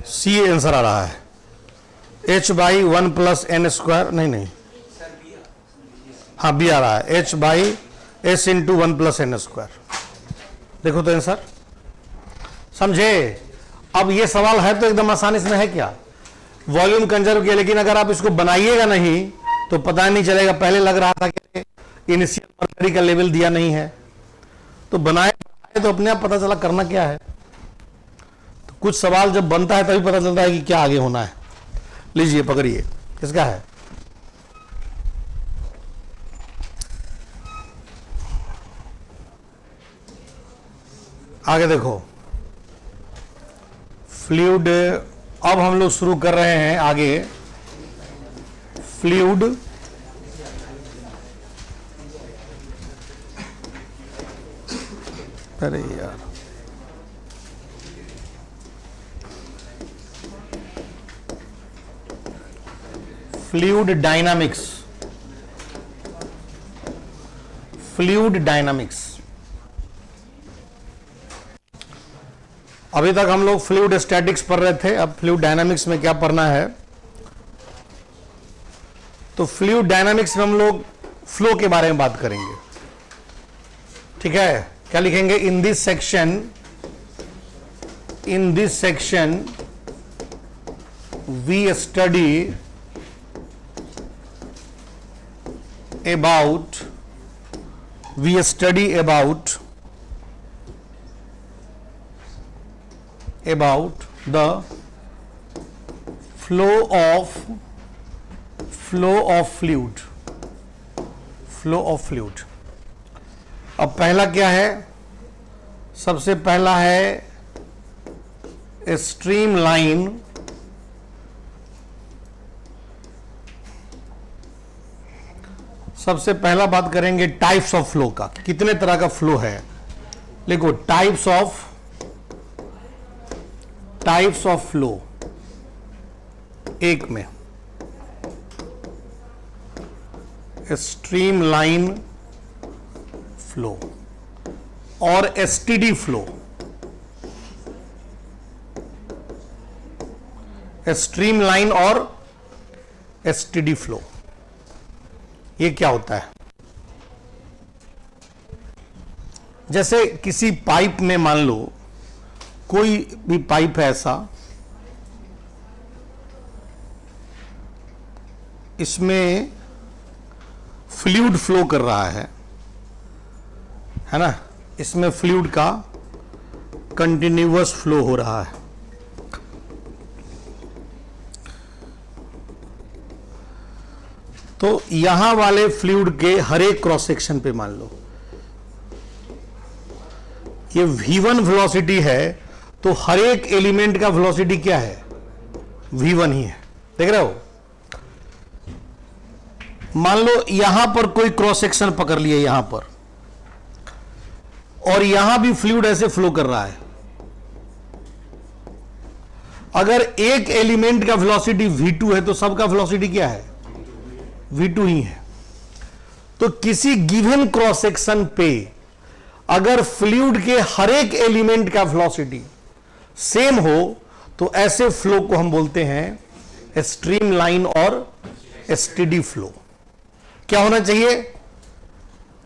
सी आंसर आ रहा है, H by 1 plus N square, नहीं हाँ बी आ रहा है, H by S into 1 plus N square. देखो तो आंसर, समझे? अब ये सवाल है तो एकदम आसानी से है क्या, वॉल्यूम कंजर्व किया, लेकिन अगर आप इसको बनाइएगा नहीं तो पता नहीं चलेगा। पहले लग रहा था कि इनिशियल मर्करी का लेवल दिया नहीं है, तो बनाए तो अपने आप पता चला करना क्या है। तो कुछ सवाल जब बनता है तभी पता चलता है कि क्या आगे होना है। लीजिए पकड़िए, किसका है? आगे देखो, फ्लूइड। अब हम लोग शुरू कर रहे हैं आगे फ्लूइड अरे यार फ्लूइड डायनामिक्स। फ्लूइड डायनामिक्स, अभी तक हम लोग फ्लूइड स्टैटिक्स पढ़ रहे थे, अब फ्लूइड डायनामिक्स में क्या पढ़ना है? तो फ्लूइड डायनामिक्स में हम लोग फ्लो के बारे में बात करेंगे, ठीक है। क्या लिखेंगे? In this section we study about the flow of fluid। अब पहला क्या है? सबसे पहला है स्ट्रीमलाइन सबसे पहला बात करेंगे टाइप्स ऑफ फ्लो का, कितने तरह का फ्लो है। देखो टाइप्स ऑफ फ्लो, एक में स्ट्रीमलाइन फ्लो और एसटीडी फ्लो। स्ट्रीमलाइन और एसटीडी फ्लो, ये क्या होता है? जैसे किसी पाइप में मान लो, कोई भी पाइप है ऐसा, इसमें फ्लूइड फ्लो कर रहा है ना, इसमें फ्लूइड का कंटिन्यूअस फ्लो हो रहा है। तो यहां वाले फ्लूइड के हर एक क्रॉस सेक्शन पे मान लो ये v1 वेलोसिटी है, तो हर एक एलिमेंट का वेलोसिटी क्या है? v1 ही है। देख रहे हो? मान लो यहां पर कोई क्रॉस सेक्शन पकड़ लिया यहां पर, और यहां भी फ्लूइड ऐसे फ्लो कर रहा है। अगर एक एलिमेंट का वेलोसिटी v2 है तो सबका वेलोसिटी क्या है? v2 ही है। तो किसी गिवन क्रॉस सेक्शन पे अगर फ्लूइड के हर एक एलिमेंट का वेलोसिटी सेम हो तो ऐसे फ्लो को हम बोलते हैं स्ट्रीमलाइन और एसटीडी फ्लो। क्या होना चाहिए?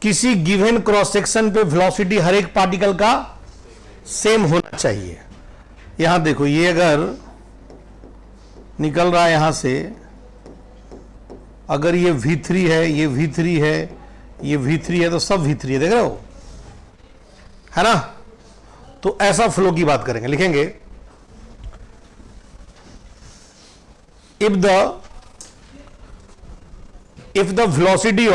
किसी गिवन क्रॉस सेक्शन पे वेलोसिटी हर एक पार्टिकल का सेम होना चाहिए। यहां देखो, ये अगर निकल रहा है यहां से, अगर ये v3 है, ये v3 है, ये v3 है, तो सब v3 है। देख रहे हो? है ना? तो ऐसा फ्लो की बात करेंगे, लिखेंगे if the velocity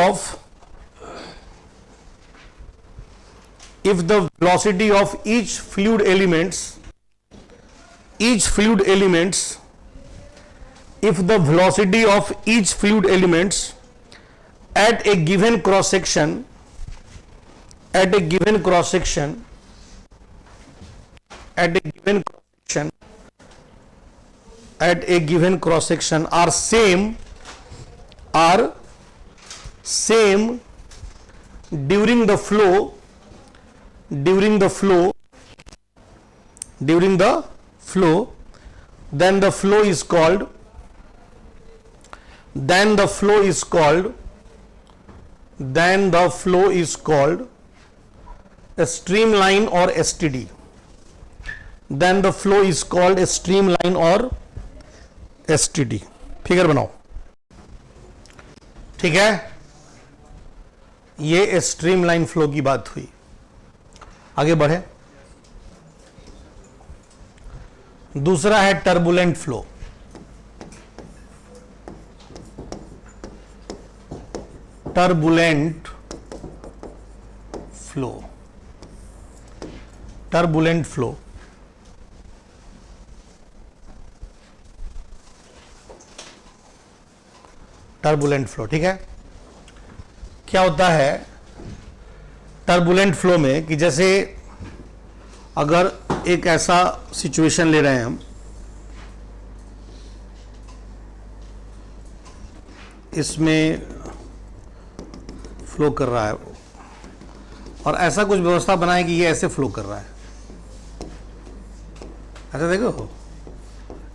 of each fluid elements if the velocity of each fluid elements at a given cross section are same during the flow, then the flow is called a streamline or STD. Then the flow is called a streamline or STD. Figure बनाओ, ठीक है? ये streamline flow की बात हुई। आगे बढ़े। दूसरा है turbulent flow. Turbulent flow, turbulent flow. Turbulent flow, ठीक है? क्या होता है टर्बुलेंट फ्लो में कि जैसे अगर एक ऐसा सिचुएशन ले रहे हैं हम, इसमें फ्लो कर रहा है और ऐसा कुछ व्यवस्था बनाए कि ये ऐसे फ्लो कर रहा है, ऐसा देखो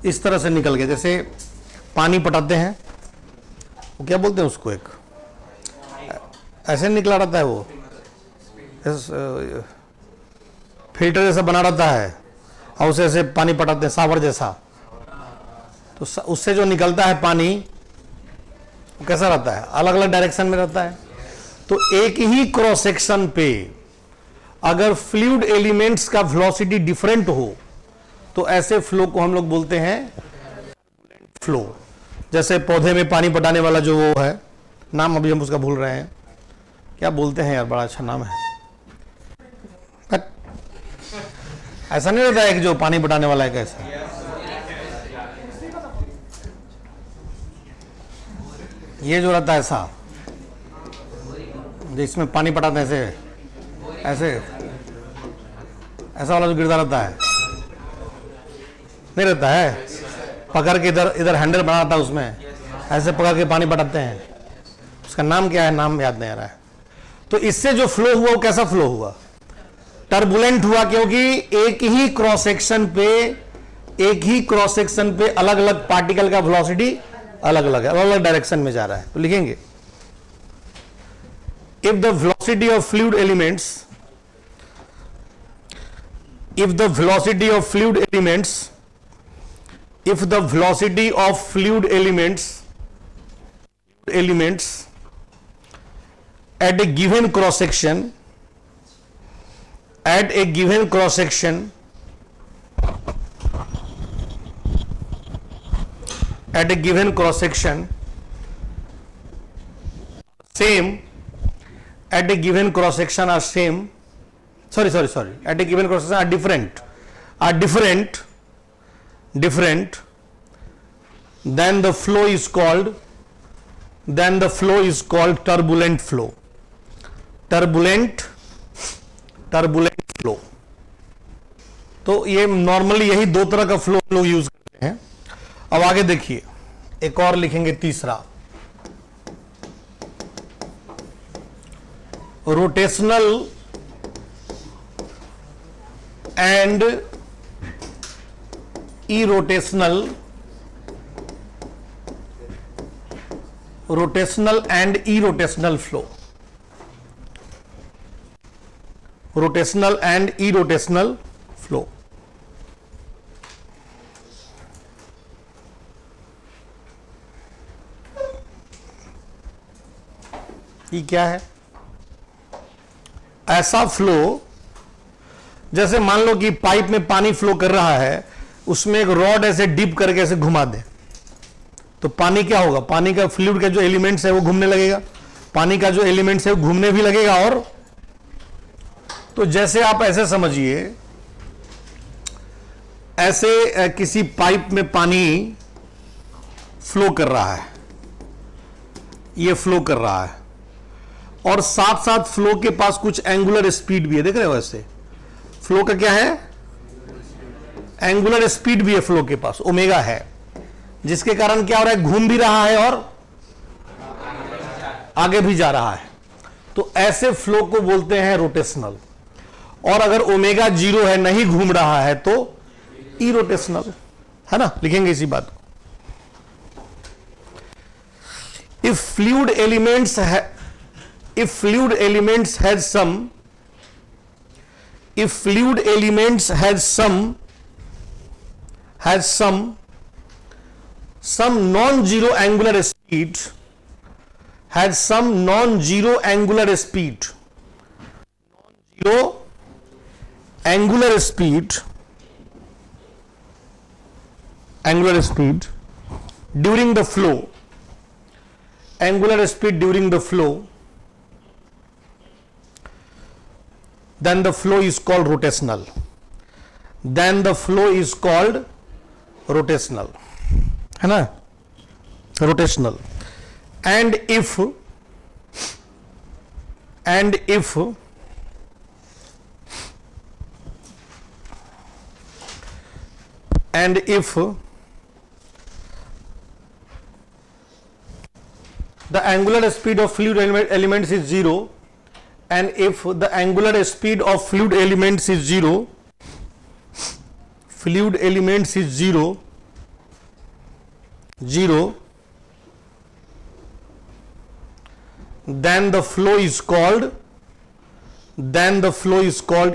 इस तरह से निकल गया। जैसे पानी पटाते हैं, वो क्या बोलते हैं उसको, एक ऐसे निकला रहता है, वो फिल्टर जैसा बना रहता है और उसे ऐसे पानी पटाते हैं, सावर जैसा। तो उससे जो निकलता है पानी वो कैसा रहता है? अलग अलग डायरेक्शन में रहता है। तो एक ही क्रॉस सेक्शन पे अगर फ्लूइड एलिमेंट्स का वेलोसिटी डिफरेंट हो तो ऐसे फ्लो को हम लोग बोलते हैं फ्लो। जैसे पौधे में पानी पटाने वाला जो वो है, नाम अभी हम उसका भूल रहे हैं, क्या बोलते हैं यार, बड़ा अच्छा नाम है। ऐसा नहीं रहता है कि जो पानी पटाने वाला है कैसा, ये जो रहता है ऐसा, जिसमें पानी पटाते हैं ऐसे ऐसे, ऐसा वाला जो गिरता रहता है, नहीं रहता है, पकड़ के इधर इधर हैंडल बनाता है, उसमें ऐसे पकड़ के पानी पटाते हैं, उसका नाम क्या है, नाम याद नहीं आ रहा है। तो इससे जो फ्लो हुआ वो कैसा फ्लो हुआ, टर्बुलेंट हुआ, क्योंकि एक ही क्रॉस सेक्शन पे अलग अलग पार्टिकल का वेलोसिटी अलग अलग है, अलग अलग डायरेक्शन में जा रहा है। तो लिखेंगे if the velocity of fluid elements, if the velocity of fluid elements at a given cross section same at a given cross section are same, sorry, at a given cross section are different, then the flow is called turbulent flow. turbulent flow. तो ये normally यही दो तरह का flow लोग use करते हैं। अब आगे देखिए, एक और लिखेंगे, तीसरा rotational and irrotational flow. Rotational and irrotational flow. ये क्या है? ऐसा फ्लो जैसे मान लो कि पाइप में पानी फ्लो कर रहा है, उसमें एक रॉड ऐसे डिप करके ऐसे घुमा दे, तो पानी क्या होगा, पानी का फ्लूइड का जो एलिमेंट्स है वो घूमने लगेगा, पानी का जो एलिमेंट्स है वो घूमने भी लगेगा। और तो जैसे आप ऐसे समझिए, ऐसे किसी पाइप में पानी फ्लो कर रहा है, ये फ्लो कर रहा है, और साथ साथ फ्लो के पास कुछ एंगुलर स्पीड भी है, देख रहे हो, ऐसे फ्लो का क्या है, एंगुलर स्पीड भी है फ्लो के पास, ओमेगा है, जिसके कारण क्या हो रहा है, घूम भी रहा है और आगे भी जा रहा है। तो ऐसे फ्लो को बोलते हैं रोटेशनल। और अगर ओमेगा 0 है, नहीं घूम रहा है, तो इरोटेशनल है ना, लिखेंगे इसी बात को। If fluid elements has some non-zero angular speed, non-zero angular speed during the flow, then the flow is called rotational. है ना, rotational. And if the angular speed of fluid elements is 0, and if the angular speed of fluid elements is 0, then the flow is called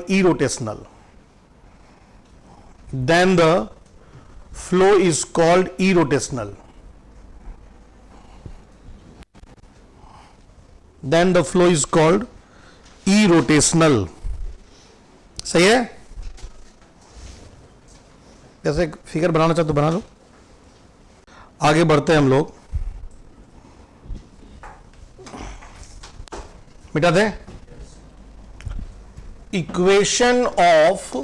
irrotational. Then the flow is called irrotational. सही है? जैसे figure बनाना चाहो तो बना लो। आगे बढ़ते हैं हम लोग, मिटा दें। Equation of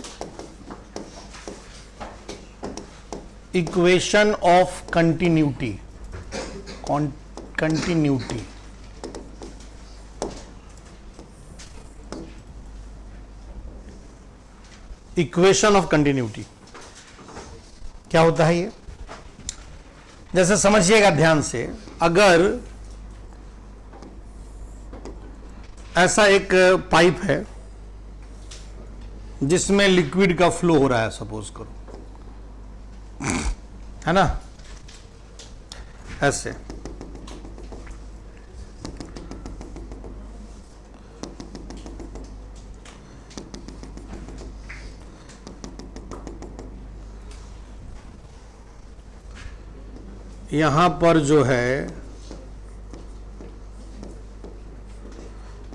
equation of continuity, continuity, equation of continuity क्या होता है ये? जैसे समझिएगा ध्यान से, अगर ऐसा एक पाइप है जिसमें लिक्विड का फ्लो हो रहा है, सपोज करो, है ना, ऐसे, यहां पर जो है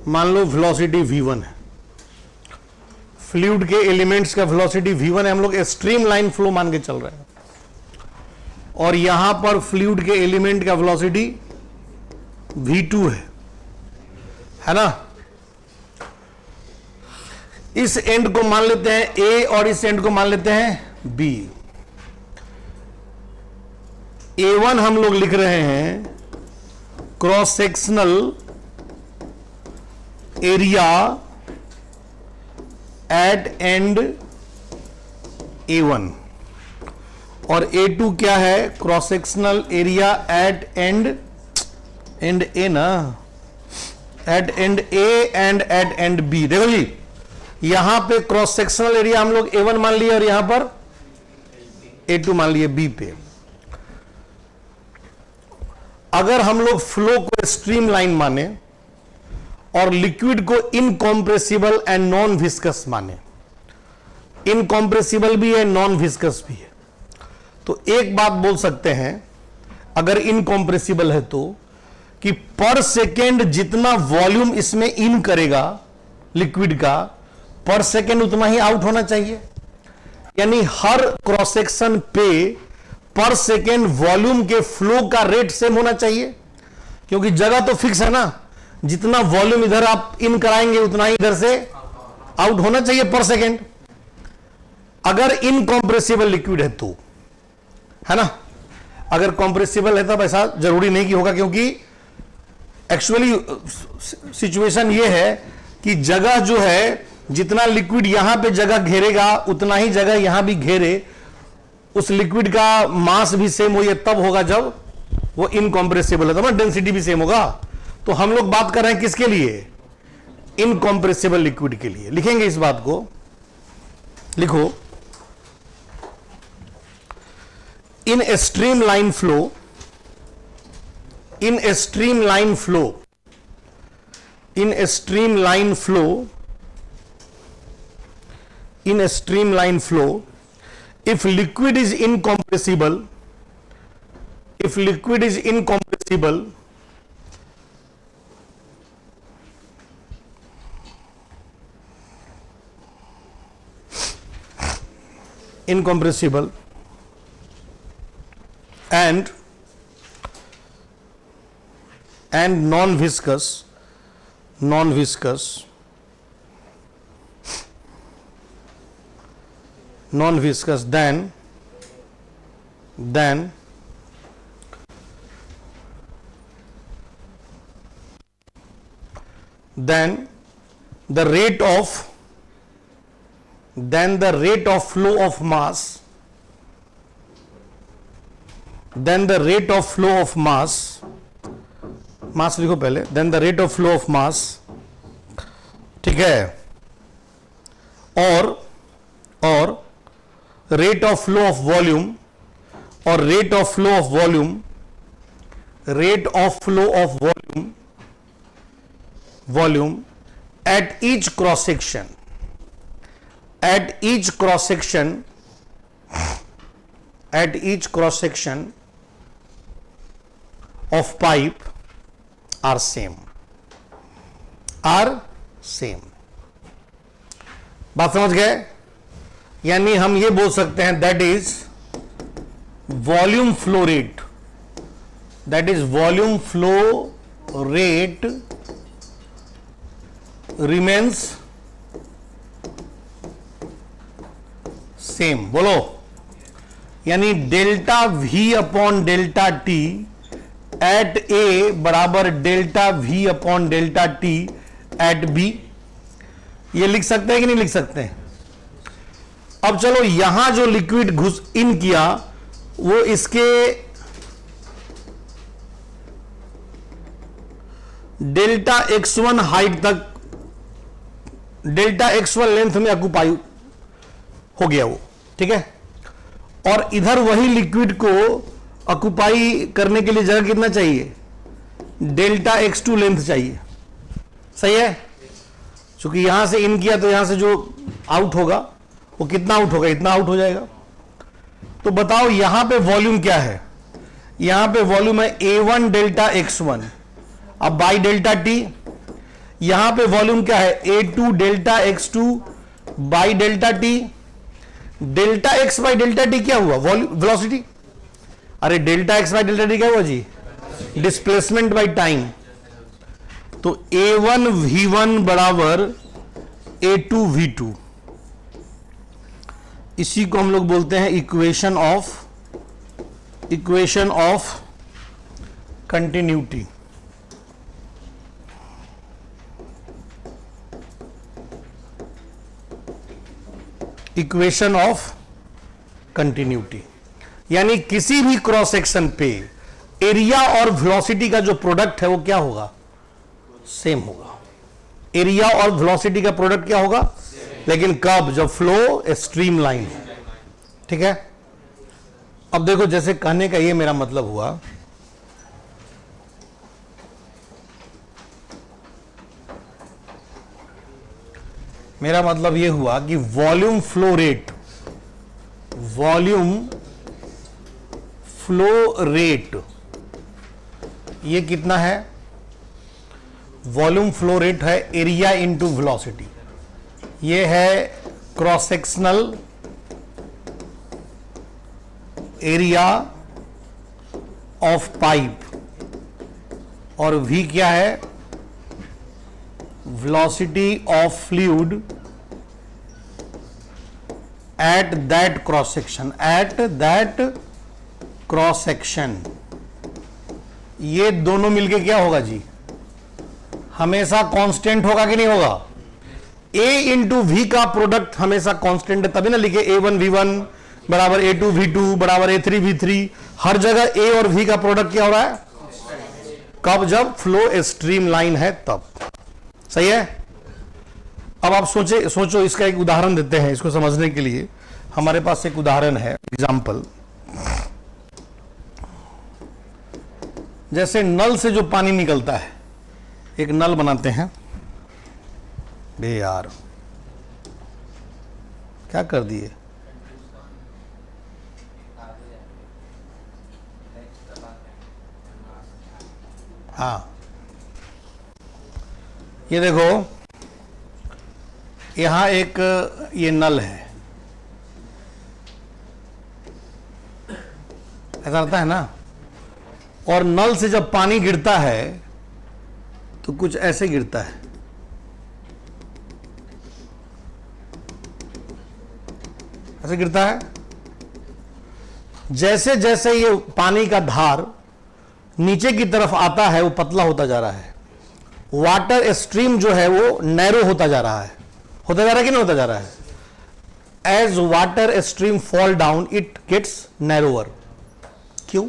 मान लो वेलोसिटी v1 है, फ्लूइड के एलिमेंट्स का वेलोसिटी v1 है, हम लोग स्ट्रीम लाइन फ्लो मान के चल रहे हैं, और यहां पर फ्लूइड के एलिमेंट का वेलोसिटी v2 है ना। इस एंड को मान लेते हैं a और इस एंड को मान लेते हैं b। A1 हम लोग लिख रहे हैं cross sectional area at end A1, और A2 क्या है? Cross sectional area at end A ना, at end A and at end B। देखो जी, यहां पे क्रॉस सेक्शनल एरिया हम लोग A1 मान लिए और यहां पर A2 मान लिए B पे। अगर हम लोग फ्लो को स्ट्रीम लाइन माने और लिक्विड को इनकॉम्प्रेसिबल एंड नॉन विस्कस माने, इनकॉम्प्रेसिबल भी है, नॉन विस्कस भी है, तो एक बात बोल सकते हैं अगर इनकॉम्प्रेसिबल है तो, कि पर सेकेंड जितना वॉल्यूम इसमें इन करेगा लिक्विड का, पर सेकेंड उतना ही आउट होना चाहिए। यानी हर क्रॉस सेक्शन पे पर सेकेंड वॉल्यूम के फ्लो का रेट सेम होना चाहिए, क्योंकि जगह तो फिक्स है ना, जितना वॉल्यूम इधर आप इन कराएंगे उतना ही इधर से आउट होना चाहिए पर सेकेंड, अगर इनकॉम्प्रेसिबल लिक्विड है तो, है ना। अगर कॉम्प्रेसिबल है तब ऐसा जरूरी नहीं कि होगा, क्योंकि एक्चुअली सिचुएशन ये है कि जगह जो है, जितना लिक्विड यहां पे जगह घेरेगा उतना ही जगह यहां भी घेरे, उस लिक्विड का मास भी सेम हो, ये तब होगा जब वो इनकॉम्प्रेसिबल है, तो डेंसिटी भी सेम होगा। तो हम लोग बात कर रहे हैं किसके लिए? इनकॉम्प्रेसिबल लिक्विड के लिए। लिखेंगे इस बात को, लिखो, in a streamline flow, in a streamline flow, in a streamline flow, in a streamline flow, if liquid is incompressible, if liquid is incompressible, incompressible and non-viscous, non-viscous, non-viscous, then the rate of flow of mass, then the rate of flow of mass, mass लिखो पहले, then the rate of flow of mass, ठीक है, और rate of flow of volume, और rate of flow of volume, rate of flow of volume at each cross section, at each cross section, at each cross section of pipe are same, are same। बात समझ गए? यानी हम ये बोल सकते हैं that is volume flow rate, that is volume flow rate remains same. बोलो, यानी delta V upon delta t at a बराबर delta V upon delta t at b. ये लिख सकते हैं कि नहीं लिख सकते हैं? अब चलो यहां जो लिक्विड घुस इन किया वो इसके डेल्टा x1 हाइट तक, डेल्टा x1 लेंथ में ऑक्युपाई हो गया वो, ठीक है। और इधर वही लिक्विड को ऑक्युपाई करने के लिए जगह कितना चाहिए? डेल्टा x2 लेंथ चाहिए, सही है। क्योंकि यहां से इन किया तो यहां से जो आउट होगा वो कितना आउट होगा? इतना आउट हो जाएगा। तो बताओ यहां पे वॉल्यूम क्या है? यहां पे वॉल्यूम है A1 डेल्टा x1 अब बाई डेल्टा टी। यहां पे वॉल्यूम क्या है? A2 delta x2 by delta T. Delta x by delta T क्या हुआ? वेलोसिटी। अरे delta x by delta T क्या हुआ जी? Displacement by time. तो A1 V1 बराबर A2 V2, इसी को हम लोग बोलते हैं equation of continuity. Equation of continuity यानी किसी भी क्रॉस सेक्शन पे एरिया और वेलोसिटी का जो प्रोडक्ट है वो क्या होगा? सेम होगा। एरिया और वेलोसिटी का प्रोडक्ट क्या होगा? लेकिन कब? जब फ्लो स्ट्रीम लाइन, ठीक है। अब देखो, जैसे कहने का ये मेरा मतलब हुआ, मेरा मतलब ये हुआ कि वॉल्यूम फ्लो रेट ये कितना है? वॉल्यूम फ्लो रेट है एरिया इंटू वेलोसिटी। ये है cross sectional area of pipe, और V क्या है? Velocity of fluid at that cross section. ये दोनों मिलके क्या होगा जी? हमेशा कांस्टेंट होगा कि नहीं होगा? A इंटू V का प्रोडक्ट हमेशा कांस्टेंट है, तभी ना लिखे A1 V1 बराबर A2 V2 बराबर A3 V3। हर जगह A और V का प्रोडक्ट क्या हो रहा है? कब? जब फ्लो स्ट्रीम लाइन है तब, सही है। अब आप सोचो, इसका एक उदाहरण देते हैं इसको समझने के लिए। हमारे पास एक उदाहरण है, एग्जाम्पल। जैसे नल से जो पानी निकलता है, एक नल बनाते हैं। बे यार क्या कर दिए? हाँ, ये देखो, यहां एक ये नल है, ऐसा रहता है ना। और नल से जब पानी गिरता है तो कुछ ऐसे गिरता है, ऐसे गिरता है। जैसे जैसे ये पानी का धार नीचे की तरफ आता है वो पतला होता जा रहा है। वाटर स्ट्रीम जो है वो नैरो होता जा रहा है। होता जा रहा है कि नहीं होता जा रहा है? As water stream fall down it gets narrower. क्यों?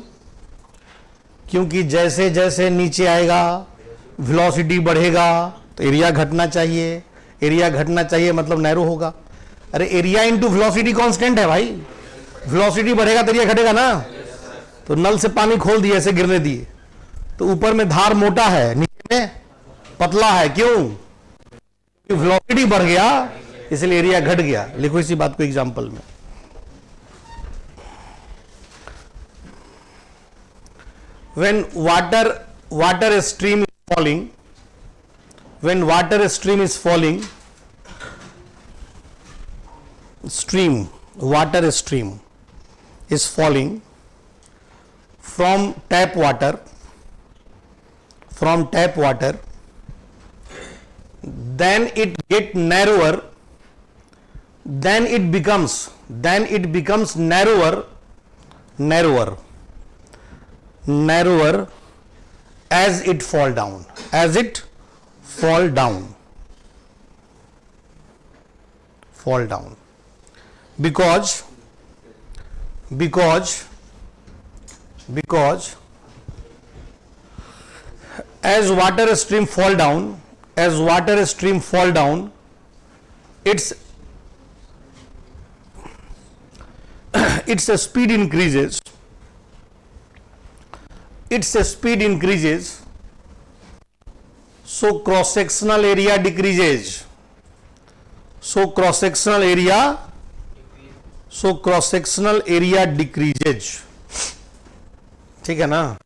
क्योंकि जैसे जैसे नीचे आएगा वेलोसिटी बढ़ेगा तो एरिया घटना चाहिए। एरिया घटना चाहिए मतलब नैरो होगा। अरे एरिया इंटू वेलोसिटी कांस्टेंट है भाई। वेलोसिटी बढ़ेगा तो एरिया घटेगा ना। तो नल से पानी खोल दिए, ऐसे गिरने दिए, तो ऊपर में धार मोटा है, नीचे में पतला है। क्यों? वेलोसिटी बढ़ गया इसलिए एरिया घट गया। लिखो इसी बात को एग्जांपल में। When water stream is falling, when water stream is falling, water stream is falling from tap water, then it get narrower, then it becomes narrower narrower, narrower as it fall down, as it fall down, fall down, because as water stream fall down, as water stream fall down, its its speed increases, its speed increases, so cross sectional area decreases, so cross sectional area, so cross sectional area decreases. ठीक है ना?